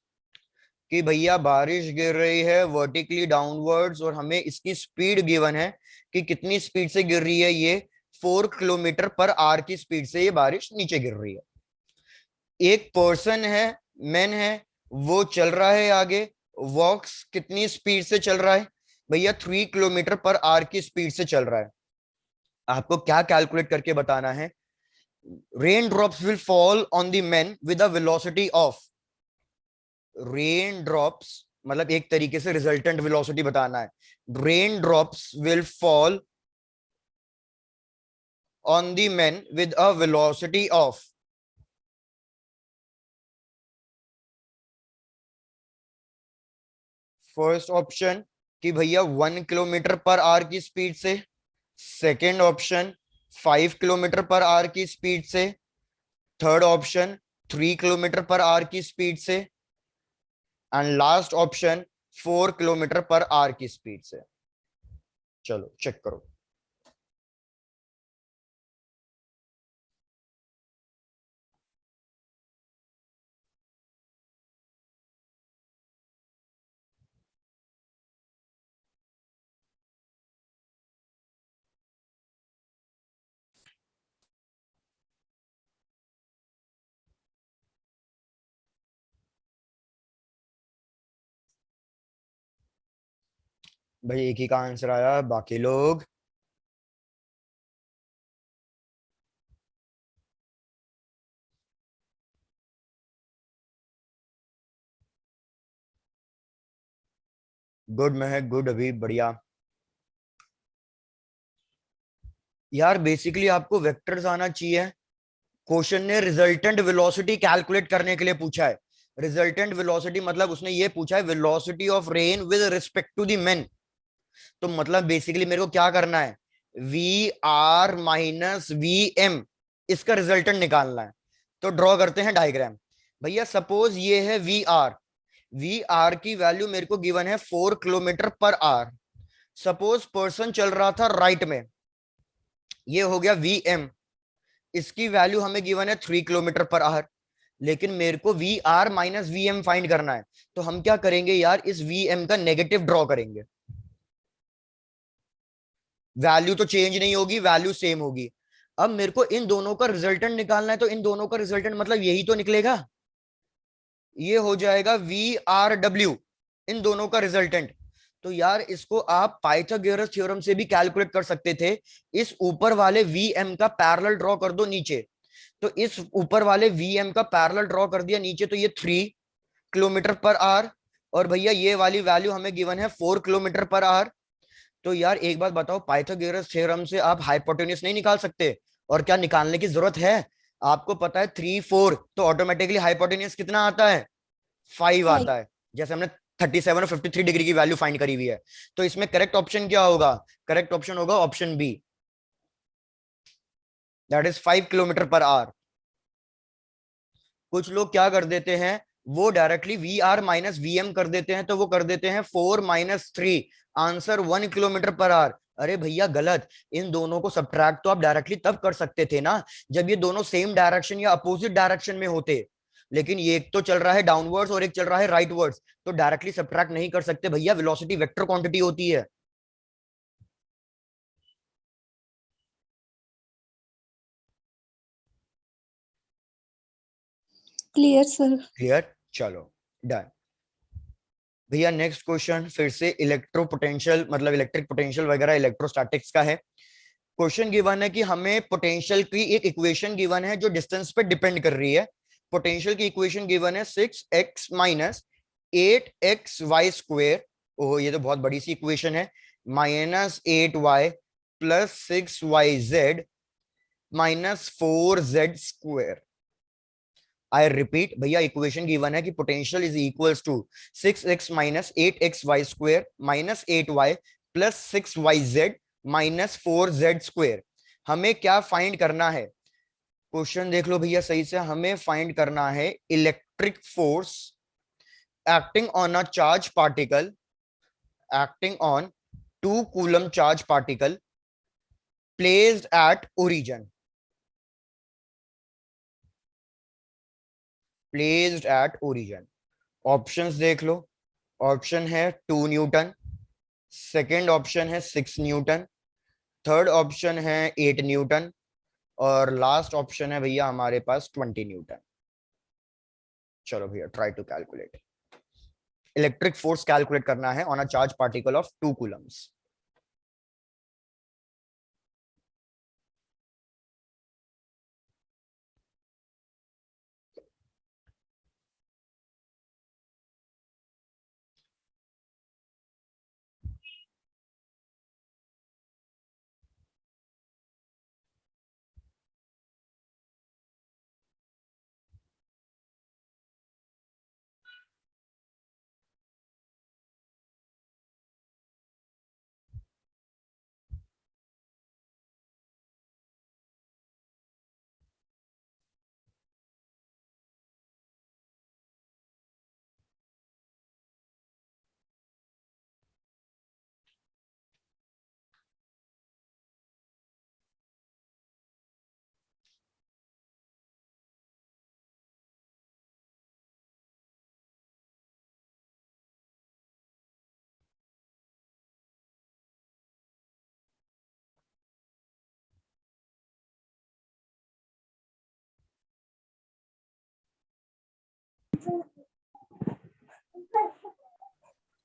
कि भैया बारिश गिर रही है वर्टिकली डाउनवर्ड्स और हमें इसकी स्पीड गिवन है कि कितनी स्पीड से गिर रही है। ये 4 किलोमीटर पर आवर की स्पीड से ये बारिश नीचे गिर रही है। एक पर्सन है, मैन है, वो चल रहा है आगे, वॉक्स कितनी स्पीड से चल रहा है भैया? 3 किलोमीटर पर आवर की स्पीड से चल रहा है। आपको क्या कैलकुलेट करके बताना है rain drops will fall on the man with a velocity of, rain drops मतलब एक तरीके से रिजल्टेंट वेलोसिटी बताना है, rain drops will fall on the man with a velocity of, first option कि भैया 1 किलोमीटर पर आवर की speed से, second option 5 kilometre per our की स्पीड से, third option 3 kilometre per our की स्पीड से, and last option 4 kilometre per our की speed से। चलो चेक करो। भाई एक ही का आंसर आया, बाकी लोग गुड में है, गुड, अभी बढ़िया। यार बेसिकली आपको वेक्टर्स आना चाहिए। क्वेश्चन ने रिजल्टेंट वेलोसिटी कैलकुलेट करने के लिए पूछा है। रिजल्टेंट वेलोसिटी मतलब उसने ये पूछा है velocity of rain with respect to the men. तो मतलब बेसिकली मेरे को क्या करना है, V R minus V M, इसका रिजल्टेंट निकालना है। तो ड्रॉ करते हैं डायग्राम। भैया सपोज ये है वी आर की वैल्यू मेरे को गिवन है 4 kilometre per our. Suppose person चल रहा था राइट में, ये हो गया वी एम, इसकी वैल्यू हमें गिवन है 3 किलोमीटर पर आवर, लेकिन मेरे को V R minus V M find करना है। तो हम क्या करेंगे यार, इस वी एम का नेगेटिव ड्रॉ करेंगे। वैल्यू तो चेंज नहीं होगी, वैल्यू सेम होगी। अब मेरे को इन दोनों का रिजल्टेंट निकालना है, तो इन दोनों का रिजल्टेंट मतलब यही तो निकलेगा, ये हो जाएगा वी आर डब्ल्यू, इन दोनों का रिजल्टेंट। तो यार इसको आप पाइथागोरस थ्योरम से भी कैलकुलेट कर सकते थे। इस ऊपर वाले वी एम का पैरेलल ड्रॉ कर दो नीचे, तो इस ऊपर वाले वी एम का पैरेलल ड्रॉ कर दिया नीचे, तो ये 3 किलोमीटर पर आवर, और भैया ये वाली वैल्यू हमें गिवन है 4 किलोमीटर पर आवर। तो यार एक बात बताओ, पाइथागोरस थ्योरम से आप हाइपोटेन्यूज नहीं निकाल सकते? और क्या निकालने की जरूरत है? आपको पता है 3 4, तो ऑटोमेटिकली हाइपोटेन्यूज कितना आता है, 5 5. आता है। जैसे हमने 37 और 53 डिग्री की वैल्यू फाइंड करी हुई है। तो इसमें करेक्ट ऑप्शन क्या होगा, करेक्ट ऑप्शन होगा option B, that is 5 kilometre per hour. कुछ लोग क्या कर देते हैं, वो directly V R minus V M कर देते हैं, तो वो कर देते हैं 4 - 3, आंसर 1 किलोमीटर पर आवर। अरे भैया गलत, इन दोनों को सब्ट्रैक्ट तो आप डायरेक्टली तब कर सकते थे ना, जब ये दोनों सेम डायरेक्शन या अपोजिट डायरेक्शन में होते। लेकिन ये एक तो चल रहा है डाउनवर्ड्स और एक चल रहा है राइटवर्ड्स, तो डायरेक्टली सब्ट्रैक्ट नहीं कर सकते भैया, वेलोसिटी वेक्टर क्वांटिटी होती है। Clear, sir. क्लियर, चलो डन। भैया नेक्स्ट क्वेश्चन फिर से इलेक्ट्रो पोटेंशियल मतलब इलेक्ट्रिक पोटेंशियल वगैरह इलेक्ट्रोस्टैटिक्स का है। क्वेश्चन गिवन है कि हमें पोटेंशियल की एक इक्वेशन गिवन है जो डिस्टेंस पे डिपेंड कर रही है। पोटेंशियल की इक्वेशन गिवन है 6x - 8xy²। ओह ये तो बहुत बड़ी सी इक्वेशन है। -8y + 6yz - 4z²। I repeat भैया, इक्वेशन गिवन है कि potential is equals to 6x - 8xy² - 8y + 6yz - 4z²। हमें क्या फाइंड करना है, क्वेश्चन देख लो भैया सही से। हमें फाइंड करना है electric force acting on a charge particle, acting on 2 coulomb charge particle placed at origin, placed at origin. Options देख लो। ऑप्शन है 2 न्यूटन, सेकेंड ऑप्शन है 6 न्यूटन, थर्ड ऑप्शन है 8 न्यूटन, और लास्ट ऑप्शन है भैया हमारे पास 20 न्यूटन। चलो भैया try to calculate. Electric force calculate करना है on a charge particle of 2 coulombs.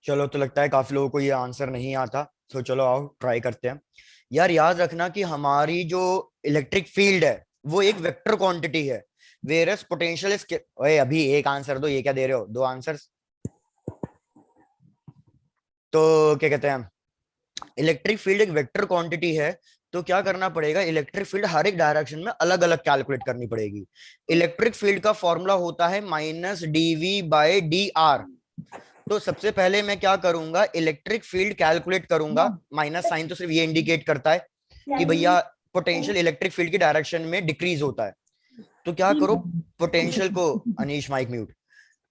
चलो, तो लगता है काफी लोगों को ये आंसर नहीं आता, तो चलो आओ ट्राई करते हैं। यार याद रखना कि हमारी जो इलेक्ट्रिक फील्ड है वो एक वेक्टर क्वांटिटी है, वेरस पोटेंशियल इज, ओए अभी एक आंसर दो, ये क्या दे रहे हो, दो आंसर। तो क्या कहते हैं, इलेक्ट्रिक फील्ड एक वेक्टर क्वांटिटी है, तो क्या करना पड़ेगा, इलेक्ट्रिक फील्ड हर एक डायरेक्शन में अलग अलग कैलकुलेट करनी पड़ेगी। इलेक्ट्रिक फील्ड का फॉर्मूला होता है -dv/dr। तो सबसे पहले मैं क्या करूंगा, इलेक्ट्रिक फील्ड कैलकुलेट करूंगा। माइनस साइन तो सिर्फ ये इंडिकेट करता है कि भैया पोटेंशियल इलेक्ट्रिक फील्ड की डायरेक्शन में डिक्रीज होता है। तो क्या करो, पोटेंशियल को, अनीश माइक म्यूट,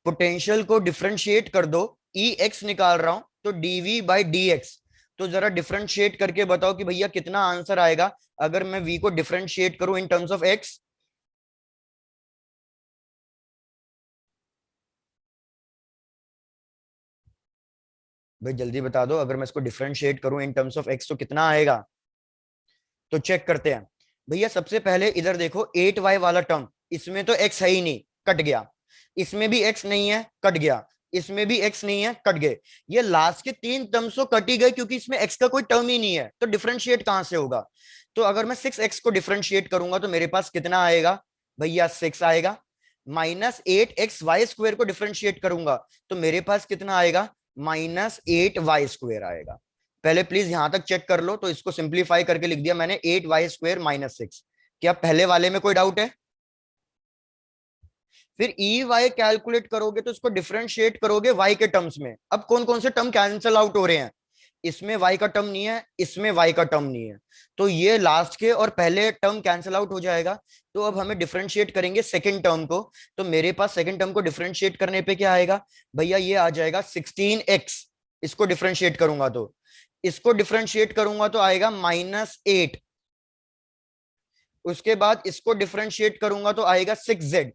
पोटेंशियल को डिफरेंशिएट कर दो। ई एक्स निकाल रहा हूं तो dv/dx। तो जरा डिफरेंशिएट करके बताओ कि भैया कितना आंसर आएगा अगर मैं v को डिफरेंशिएट करूं इन टर्म्स ऑफ x। भाई जल्दी बता दो, अगर मैं इसको डिफरेंशिएट करूं इन टर्म्स ऑफ x तो कितना आएगा। तो चेक करते हैं। भैया सबसे पहले इधर देखो, 8y वाला टर्म, इसमें तो x है ही नहीं, कट गया। इसमें भी x नहीं है, कट गया। इसमें भी x नहीं है, कट गए। ये लास्ट के 3 टर्म्स तो कट ही गए, क्योंकि इसमें x का कोई टर्म ही नहीं है, तो डिफरेंशिएट कहां से होगा। तो अगर मैं 6x को डिफरेंशिएट करूंगा तो मेरे पास कितना आएगा, भैया 6 आएगा। -8xy² को डिफरेंशिएट करूंगा तो मेरे पास कितना आएगा, -8y² आएगा। पहले प्लीज यहां तक चेक कर लो। तो इसको सिंप्लीफाई करके लिख दिया मैंने 8y² - 6। क्या पहले वाले में कोई डाउट है। फिर ई वाई कैलकुलेट करोगे तो इसको डिफरेंशिएट करोगे वाई के टर्म्स में। अब कौन कौन से टर्म कैंसिल आउट हो रहे हैं, इसमें वाई का टर्म नहीं है, इसमें वाई का टर्म नहीं है, तो ये लास्ट के और पहले टर्म कैंसिल आउट हो जाएगा। तो अब हमें डिफरेंशिएट करेंगे सेकंड टर्म को। तो मेरे पास सेकंड टर्म को डिफरेंशिएट करने पे क्या आएगा, भैया ये आ जाएगा 16x। इसको डिफरेंशिएट करूंगा तो, इसको डिफरेंशिएट करूंगा तो आएगा -8। उसके बाद इसको डिफरेंशिएट करूंगा तो आएगा 6z।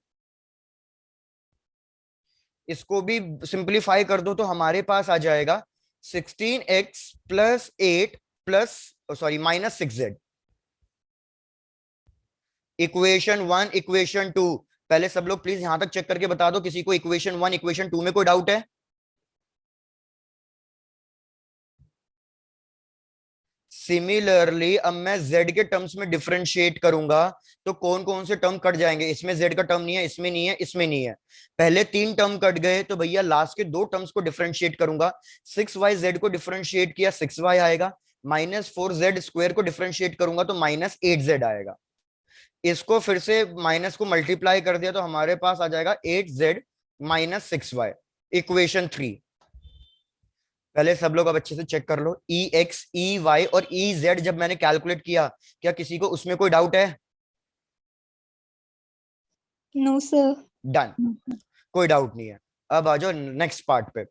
इसको भी सिंप्लीफाई कर दो तो हमारे पास आ जाएगा 16x + 8 plus -6z। Equation 1 equation 2। पहले सब लोग प्लीज यहां तक चेक करके बता दो, किसी को इक्वेशन 1 इक्वेशन 2 में कोई डाउट है। सिमिलरली अब मैं z के टर्म्स में डिफरेंशिएट करूंगा तो कौन कौन से टर्म कट जाएंगे, इसमें z का टर्म नहीं है, इसमें नहीं है, इसमें नहीं है। पहले 3 टर्म कट गए तो भैया लास्ट के 2 टर्म्स को डिफरेंशिएट करूंगा। 6yz को डिफरेंशिएट किया 6y आएगा। -4z² को डिफरेंशिएट करूंगा तो -8z आएगा। इसको फिर से माइनस को मल्टीप्लाई कर दिया तो हमारे पास आ जाएगा 8z - 6y। इक्वेशन 3। पहले सब लोग अब अच्छे से चेक कर लो, ई एक्स, ई वाई और ई जेड जब मैंने कैलकुलेट किया, क्या किसी को उसमें कोई डाउट है। No, sir. डन, कोई डाउट नहीं है। अब आ जाओ नेक्स्ट पार्ट पे।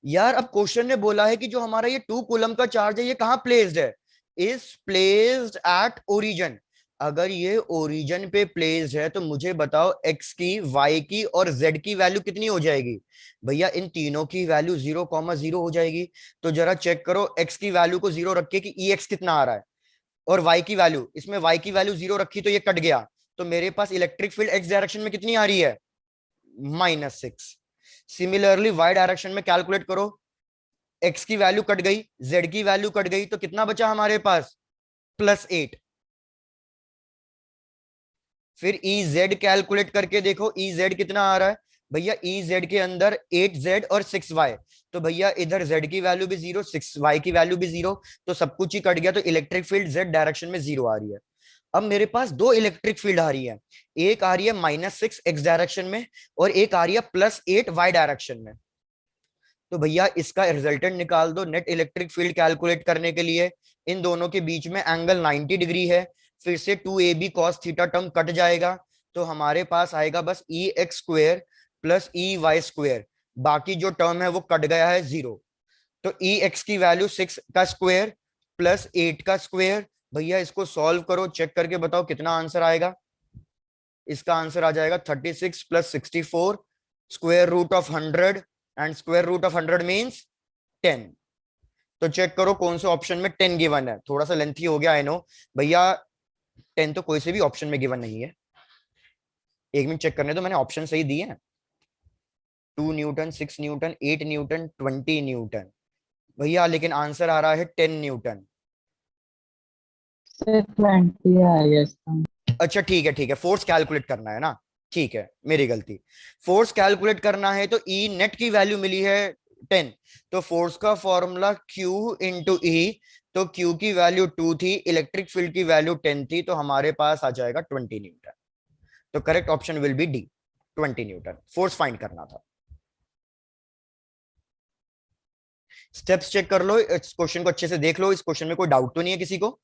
यार अब क्वेश्चन ने बोला है कि जो हमारा ये 2 कूलम का चार्ज है ये कहाँ प्लेस्ड है, इज प्लेस्ड एट ओरिजिन। अगर ये ओरिजिन पे प्लेस्ड है तो मुझे बताओ x की, y की और z की वैल्यू कितनी हो जाएगी। भैया इन तीनों की वैल्यू 0,0 हो जाएगी। तो जरा चेक करो, x की वैल्यू को 0 रख के कि ex कितना आ रहा है, और y की वैल्यू, इसमें y की वैल्यू 0 रखी तो ये कट गया। तो मेरे पास इलेक्ट्रिक फील्ड x डायरेक्शन में कितनी आ रही है, -6। सिमिलरली y डायरेक्शन में कैलकुलेट करो, x की वैल्यू कट गई, z की वैल्यू कट गई, तो कितना बचा हमारे पास, +8। फिर EZ कैलकुलेट करके देखो, EZ कितना आ रहा है, भैया EZ के अंदर 8z और 6y। तो भैया इधर z की वैल्यू भी 0, 6y की वैल्यू भी 0, तो सब कुछ ही कट गया। तो इलेक्ट्रिक फील्ड z डायरेक्शन में 0 आ रही है। अब मेरे पास 2 इलेक्ट्रिक फील्ड आ रही है, एक आ रही है -6 x डायरेक्शन में और एक आ रही है +8 y डायरेक्शन में। तो भैया इसका रिजल्टेंट निकाल दो नेट इलेक्ट्रिक फील्ड कैलकुलेट करने के लिए। इन दोनों के बीच में एंगल 90 डिग्री है। फिर से 2ab cos theta term cut जाएगा तो हमारे पास आएगा बस ex² + ey²। बाकी जो टर्म है वो कट गया है 0। तो ex की वैल्यू 6 का स्क्वायर + 8 का स्क्वायर। भैया इसको सॉल्व करो, चेक करके बताओ कितना आंसर आएगा। इसका आंसर आ जाएगा 36 + 64, √100 एंड √100 मीन्स 10। तो चेक करो कौन से ऑप्शन में 10 गिवन है। थोड़ा सा लेंथी हो गया आई नो भैया, 10 तो कोई से भी ऑप्शन में गिवन नहीं है। एक मिनट चेक करने दो, मैंने ऑप्शन सही दिए हैं। 2 न्यूटन, 6 न्यूटन, 8 न्यूटन, 20 न्यूटन। भैया लेकिन आंसर आ रहा है 10 न्यूटन। सर 20 है गेस। अच्छा ठीक है ठीक है, फोर्स कैलकुलेट करना है ना, ठीक है मेरी गलती। फोर्स कैलकुलेट करना है तो ई नेट की वैल्यू मिली है 10, तो फोर्स का फॉर्मूला Q इंटू ई, तो Q की वैल्यू 2 थी, इलेक्ट्रिक फील्ड की वैल्यू 10 थी, तो हमारे पास आ जाएगा 20 न्यूटन। तो correct option will be D, 20 Newton force find करना था। स्टेप्स चेक कर लो, इस क्वेश्चन को अच्छे से देख लो, इस क्वेश्चन में कोई डाउट तो नहीं है किसी को?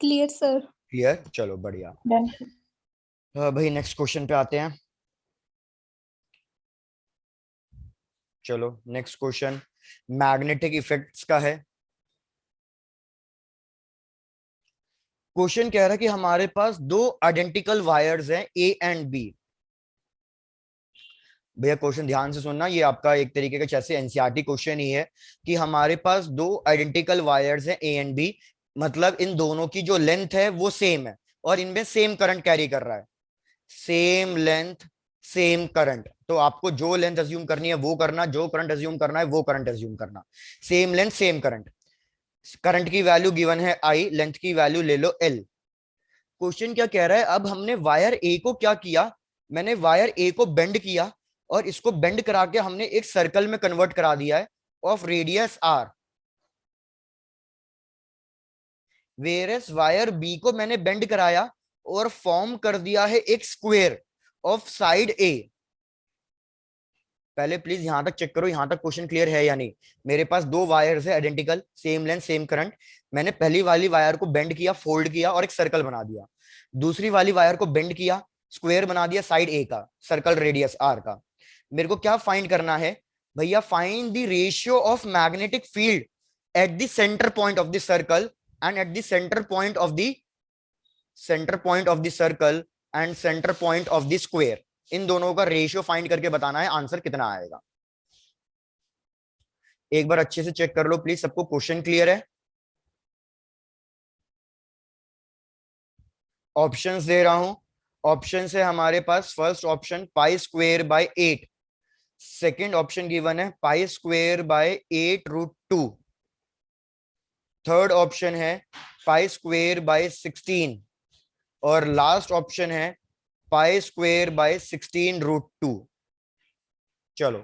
Clear sir. क्लियर, चलो बढ़िया। डन। भाई नेक्स्ट क्वेश्चन पे आते हैं। चलो नेक्स्ट क्वेश्चन मैग्नेटिक इफेक्ट्स का है। क्वेश्चन कह रहा है कि हमारे पास दो आइडेंटिकल वायर्स हैं ए एंड बी। भैया क्वेश्चन ध्यान से सुनना, ये आपका एक तरीके का जैसे एनसीईआरटी क्वेश्चन ही है कि हमारे पास दो आइडेंटिकल वायर्स हैं ए एंड बी, मतलब इन दोनों की जो लेंथ है वो सेम है और इनमें सेम करंट कैरी कर रहा है। सेम लेंथ सेम करंट, तो आपको जो लेंथ अज्यूम करनी है वो करना, जो करंट अज्यूम करना है वो करंट अज्यूम करना। Same length same current, current की वैल्यू गिवन है आई, लेंथ की वैल्यू ले लो एल। क्वेश्चन क्या कह रहा है, अब हमने वायर ए को क्या किया, मैंने वायर ए को बेंड किया और इसको बेंड करा के हमने एक सर्कल में कन्वर्ट करा दिया है of radius R. Whereas wire B को मैंने बेंड कराया और फॉर्म कर दिया है एक स्क्वायर ऑफ साइड ए। पहले प्लीज यहां तक चेक करो, यहां तक क्वेश्चन क्लियर है या नहीं। मेरे पास दो वायर्स है identical, same length same current, मैंने पहली वाली वायर को बेंड किया, फोल्ड किया और एक सर्कल बना दिया। दूसरी वाली वायर को बेंड किया, स्क्वायर बना दिया साइड ए का, सर्कल रेडियस आर का। मेरे को क्या फाइंड करना है भैया, find the ratio of magnetic field at the centre point of the circle and at the centre point of the circle and centre point of the square. इन दोनों का रेशियो फाइंड करके बताना है आंसर कितना आएगा। एक बार अच्छे से चेक कर लो प्लीज, सबको क्वेश्चन क्लियर है? ऑप्शंस दे रहा हूं, ऑप्शन है हमारे पास, first option pi square by 8, second option given है pi square by 8√2, third option है पाई स्क्वेयर बाय 16 और लास्ट ऑप्शन है पाई स्क्वेयर बाय 16√2। चलो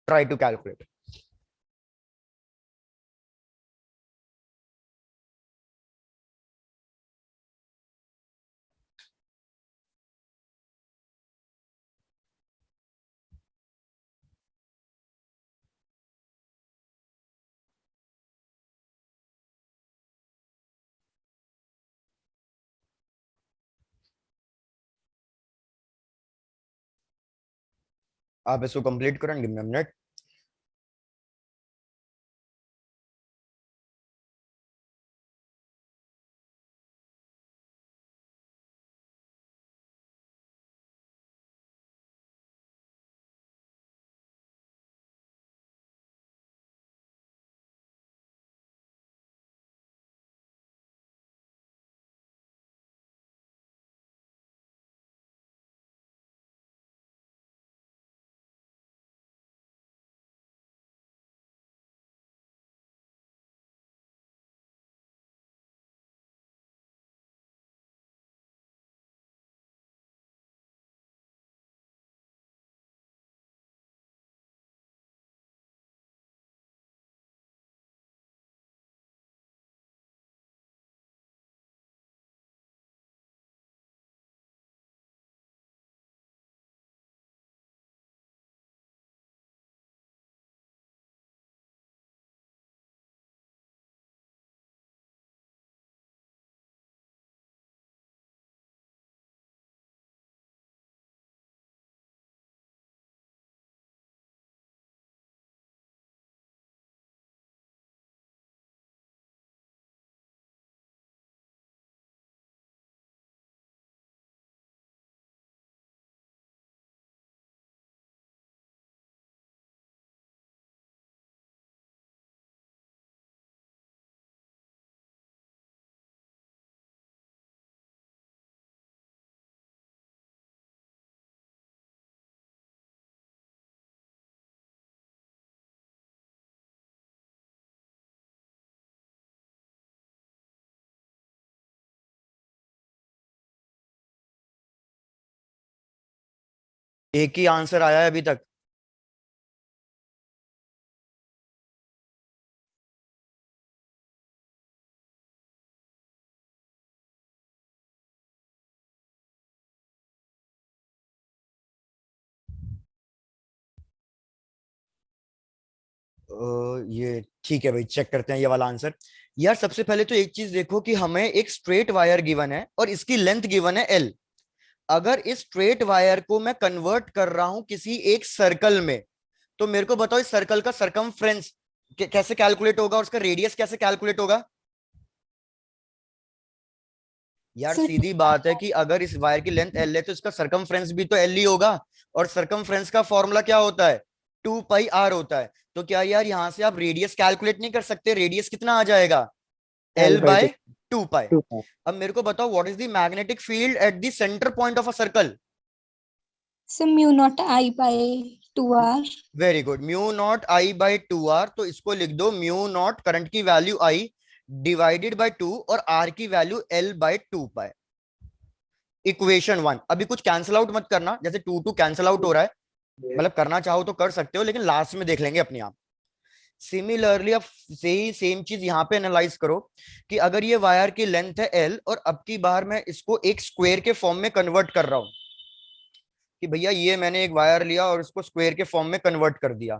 ट्राई टू कैलकुलेट। आप इसको कंप्लीट करेंगे मिनट। एक ही आंसर आया है अभी तक। ये ठीक है भाई, चेक करते हैं ये वाला आंसर। यार सबसे पहले तो एक चीज देखो कि हमें एक स्ट्रेट वायर गिवन है और इसकी लेंथ गिवन है एल। अगर इस स्ट्रेट वायर को मैं कन्वर्ट कर रहा हूं किसी एक सर्कल में, तो मेरे को बताओ इस सर्कल का सरकमफ्रेंस कैसे कैलकुलेट होगा और उसका रेडियस कैसे कैलकुलेट होगा। यार सर सीधी बात है कि अगर इस वायर की लेंथ एल है तो इसका सरकमफ्रेंस भी तो एल ही होगा। और सरकमफ्रेंस का फॉर्मूला क्या होता है, 2 पाई आर होता है। तो क्या यार यहां से आप रेडियस कैलकुलेट नहीं कर सकते, रेडियस कितना आ जाएगा, L L by by 2. 2 pi. 2 pi. अब मेरे को बताओ what is the magnetic field at the centre point of a circle. Sir mu naught I by 2r। Very good, mu naught I by 2 R. तो इसको लिख दो mu naught current की value I divided by 2 और R की value L by 2 pi. Equation 1। अभी कुछ cancel out मत करना, जैसे टू टू कैंसिल आउट हो रहा है, Yes. मतलब करना चाहो तो कर सकते हो लेकिन लास्ट में देख लेंगे अपने आप। सिमिलरली अब से ही सेम चीज यहाँ पे एनालाइज करो कि अगर ये वायर की लेंथ है एल और अब की बार मैं इसको एक स्क्वायर के फॉर्म में कन्वर्ट कर रहा हूं, कि भैया ये मैंने एक वायर लिया और इसको स्क्वायर के फॉर्म में कन्वर्ट कर दिया।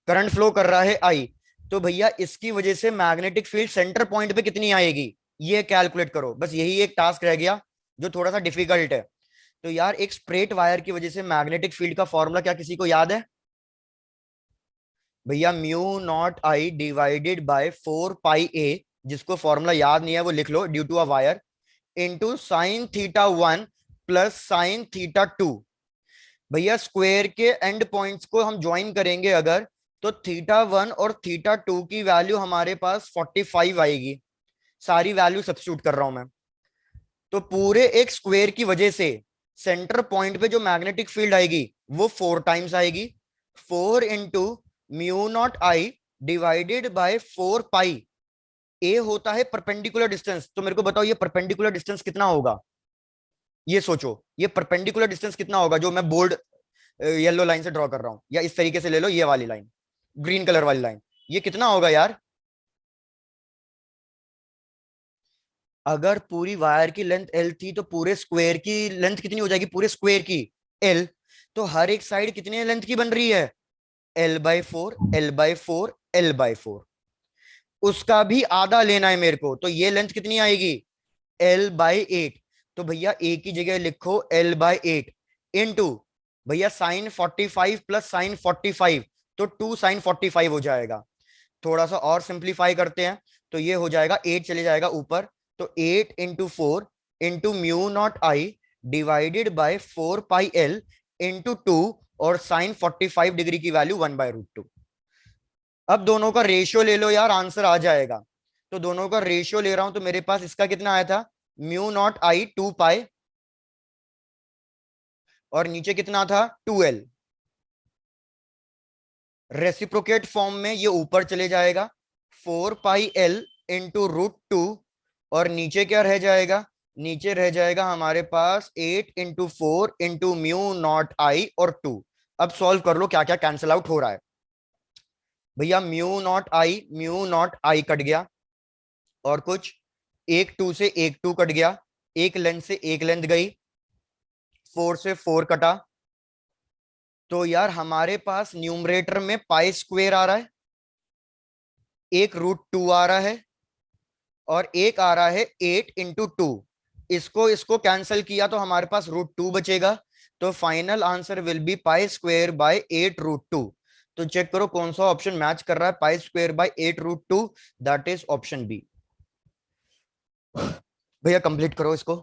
करंट फ्लो कर रहा है आई, तो भैया इसकी वजह से मैग्नेटिक फील्ड सेंटर पॉइंट पे कितनी आएगी, ये कैलकुलेट करो। बस यही एक टास्क रह गया जो थोड़ा सा डिफिकल्ट है। तो यार एक स्ट्रेट वायर की वजह से मैग्नेटिक फील्ड का फॉर्मूला क्या किसी को याद है भैया, mu naught I divided by 4 pi a. जिसको फॉर्मूला याद नहीं है वो लिख लो, due to a wire, into sine theta 1 plus sine theta 2। भैया स्क्वायर के एंड पॉइंट्स को हम ज्वाइन करेंगे अगर, तो थीटा 1 और थीटा 2 की वैल्यू हमारे पास 45 आएगी। सारी वैल्यू सब्स्टिट्यूट कर रहा हूं मैं। तो पूरे एक स्क्वायर की वजह से सेंटर पॉइंट पे जो मैग्नेटिक फील्ड आएगी वो 4 टाइम्स आएगी। 4 into mu naught I divided by 4 pi. ए होता है परपेंडिकुलर डिस्टेंस, तो मेरे को बताओ ये परपेंडिकुलर डिस्टेंस कितना होगा। ये सोचो ये परपेंडिकुलर डिस्टेंस कितना होगा जो मैं बोल्ड येलो लाइन से ड्रॉ कर रहा हूं, या इस तरीके से ले लो ये वाली लाइन, ग्रीन कलर वाली लाइन। ये कितना होगा यार, अगर पूरी वायर की लेंथ एल थी तो पूरे स्क्वायर की लेंथ कितनी हो जाएगी, पूरे स्क्वायर की एल। तो हर एक साइड कितने लेंथ की बन रही है, L/4 L/4 L/4। उसका भी आधा लेना है मेरे को, तो ये लेंथ कितनी आएगी, L/8। तो भैया ए की जगह लिखो L/8 इंटू भैया साइन 45 प्लस साइन 45, तो 2 sin 45 हो जाएगा। थोड़ा सा और सिंप्लीफाई करते हैं, तो ये हो जाएगा 8 चले जाएगा ऊपर, तो 8 into 4 into mu naught I divided by 4 pi L into 2, और साइन 45 डिग्री की वैल्यू 1/√2। अब दोनों का रेशियो ले लो यार, आंसर आ जाएगा। तो दोनों का रेशियो ले रहा हूं तो मेरे पास इसका कितना आया था, म्यू नॉट आई 2 पाई, और नीचे कितना था 2L। रेसिप्रोकेट फॉर्म में ये ऊपर चले जाएगा, 4 पाई L इंटू √2, और नीचे क्या रह जाएगा, नीचे रह जाएगा हमारे पास 8 इंटू 4 इंटू म्यू नॉट आई और 2। अब सॉल्व कर लो क्या क्या कैंसिल आउट हो रहा है। भैया म्यू नॉट आई कट गया, और कुछ एक 2 से एक 2 कट गया, एक लेंथ से एक लेंथ गई, 4 से 4 कटा। तो यार हमारे पास न्यूमरेटर में पाई स्क्वेयर आ रहा है, एक √2 आ रहा है, और एक आ रहा है 8 इंटू 2। इसको इसको कैंसिल किया तो हमारे पास √2 बचेगा। तो final answer will be pi square by 8 √2। तो चेक करो कौन सा ऑप्शन मैच कर रहा है, pi square by 8 √2, that is option B. भैया कंप्लीट करो इसको।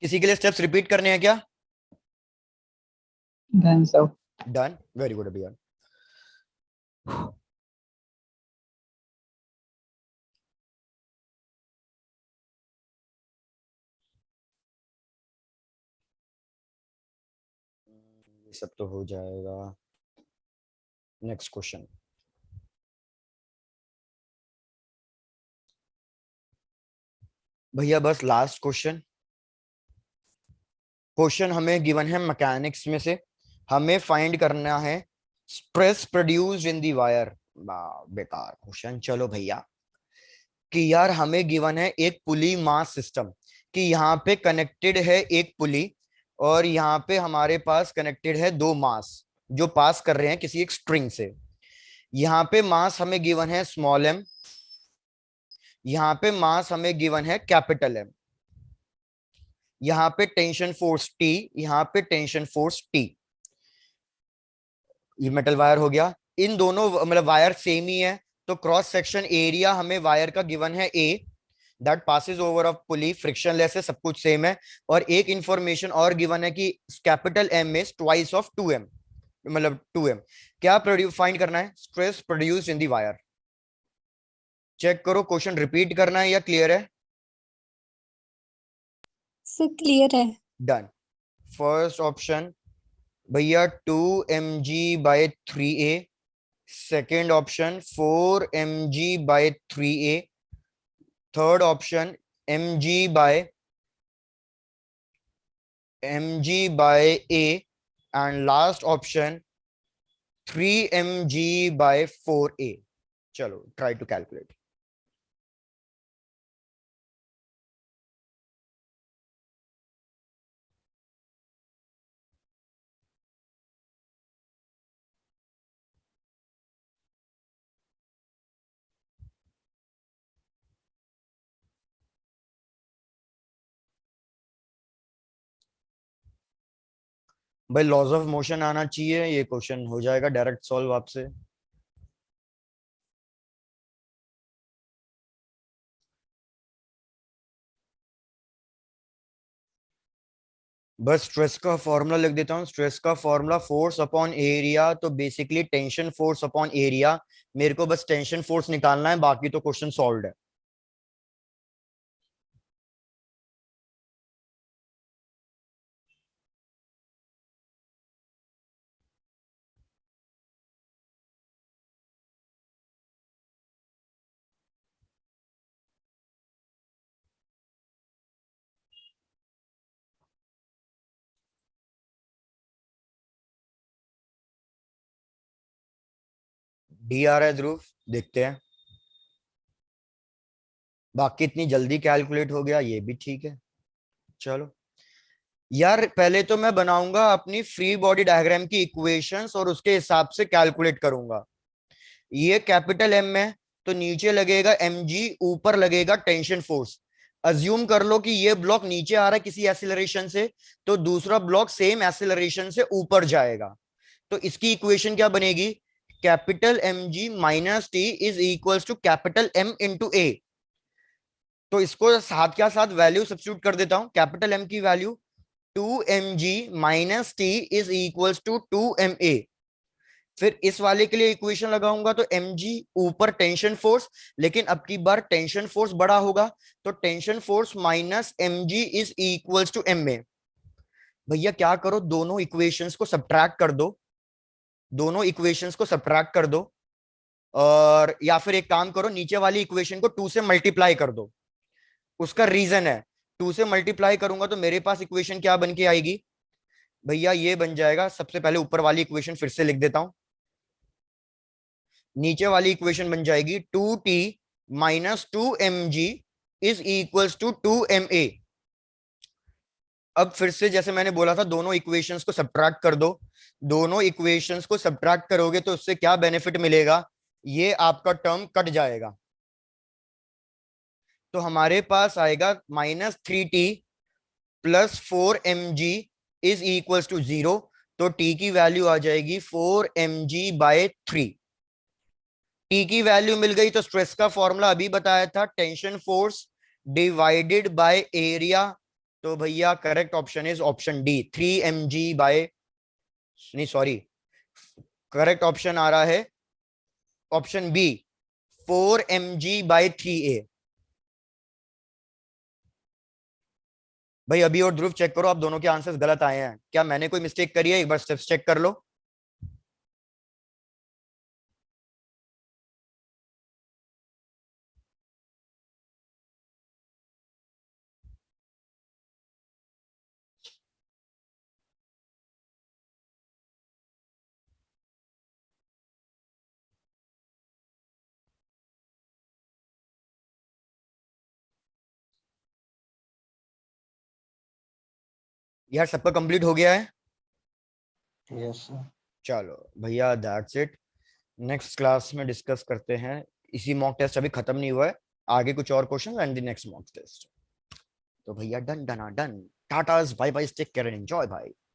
किसी के लिए स्टेप्स रिपीट करने हैं क्या, Done, so. Done, very good भैया। ये सब तो हो जाएगा। Next question. भैया बस लास्ट क्वेश्चन। क्वेश्चन हमें गिवन है मैकेनिक्स में से, हमें फाइंड करना है stress produced in the wire. बेकार क्वेश्चन। चलो भैया, कि यार हमें गिवन है एक पुली मास सिस्टम, कि यहाँ पे कनेक्टेड है एक पुली, और यहाँ पे हमारे पास कनेक्टेड है दो मास जो पास कर रहे हैं किसी एक स्ट्रिंग से। यहाँ पे मास हमें गिवन है स्मॉल एम, यहाँ पे मास हमें गिवन है कैपिटल एम, यहाँ पे टेंशन फोर्स टी, यहाँ पे टेंशन फोर्स टी। ये मेटल वायर हो गया। इन दोनों मतलब वायर सेम ही है, तो क्रॉस सेक्शन एरिया हमें वायर का गिवन है A, that passes over of pulley, frictionless है, सब कुछ सेम है। और एक इंफॉर्मेशन और गिवन है कि capital M is twice of 2m, मतलब 2m। क्या फाइंड करना है? Stress produce in the wire. Check करो, क्वेश्चन रिपीट करना है या क्लियर है? सर क्लियर है। डन। फर्स्ट ऑप्शन भैया 2mg/3a, second option 4mg/3a, third option mg/a, and last option 3mg/4a। चलो ट्राई टू कैलकुलेट। भाई लॉज ऑफ मोशन आना चाहिए, ये क्वेश्चन हो जाएगा डायरेक्ट सॉल्व आपसे। बस स्ट्रेस का फॉर्मूला लिख देता हूँ। स्ट्रेस का फॉर्मूला फोर्स अपॉन एरिया, तो basically tension force upon area. मेरे को बस टेंशन फोर्स निकालना है, बाकी तो क्वेश्चन सॉल्व है। डी आ रहा है ध्रुव, देखते हैं। बाकी इतनी जल्दी कैलकुलेट हो गया, ये भी ठीक है। चलो यार, पहले तो मैं बनाऊंगा अपनी फ्री बॉडी डायग्राम की इक्वेशंस और उसके हिसाब से कैलकुलेट करूंगा। ये कैपिटल एम है, तो नीचे लगेगा mg, ऊपर लगेगा टेंशन फोर्स। अज्यूम कर लो कि ये ब्लॉक नीचे आ रहा है किसी एसिलरेशन से, तो दूसरा ब्लॉक सेम एसिलरेशन से ऊपर जाएगा। तो इसकी इक्वेशन क्या बनेगी? Capital mg - t is equals to capital m into a. तो इसको साथ क्या साथ वैल्यू सब्स्टिट्यूट कर देता हूं। कैपिटल एम की value 2mg - t is equals to 2ma। फिर इस वाले के लिए इक्वेशन लगाऊंगा, तो mg ऊपर टेंशन फोर्स, लेकिन अब की बार टेंशन फोर्स बड़ा होगा, तो tension force minus mg is equals to ma। भैया क्या करो, दोनों इक्वेशंस को सब्ट्रैक्ट कर दो, दोनों इक्वेशंस को सब्ट्रैक्ट कर दो। और या फिर एक काम करो, नीचे वाली इक्वेशन को 2 से मल्टीप्लाई कर दो। उसका रीजन है, 2 से मल्टीप्लाई करूंगा तो मेरे पास इक्वेशन क्या बन के आएगी भैया? ये बन जाएगा, सबसे पहले ऊपर वाली इक्वेशन फिर से लिख देता हूं। नीचे वाली इक्वेशन बन जाएगी 2t - 2mg is equals to 2ma। अब फिर से जैसे मैंने बोला था, दोनों इक्वेशंस को सब्ट्रैक्ट कर दो। दोनों इक्वेशंस को सब्ट्रैक्ट करोगे तो उससे क्या बेनिफिट मिलेगा? ये आपका टर्म कट जाएगा, तो हमारे पास आएगा -3t +4mg is equals to 0। तो t की वैल्यू आ जाएगी 4mg/3। टी की वैल्यू मिल गई, तो स्ट्रेस का फॉर्मूला अभी बताया था, tension force divided by area. तो भैया correct option is option D, 3mg by, नहीं सॉरी, करेक्ट ऑप्शन आ रहा है ऑप्शन बी, 4mg/3a। भाई अभी और ध्रुव चेक करो, आप दोनों के आंसर्स गलत आए हैं, क्या मैंने कोई मिस्टेक करी है? एक बार स्टेप्स चेक कर लो। यार सबका कंप्लीट हो गया है? Yes sir. चलो भैया दैट्स इट, नेक्स्ट क्लास में डिस्कस करते हैं। इसी मॉक टेस्ट अभी खत्म नहीं हुआ है, आगे कुछ और question and the next mock test. तो भैया डन डन डन, टाटास bye bye, take care and enjoy भाई।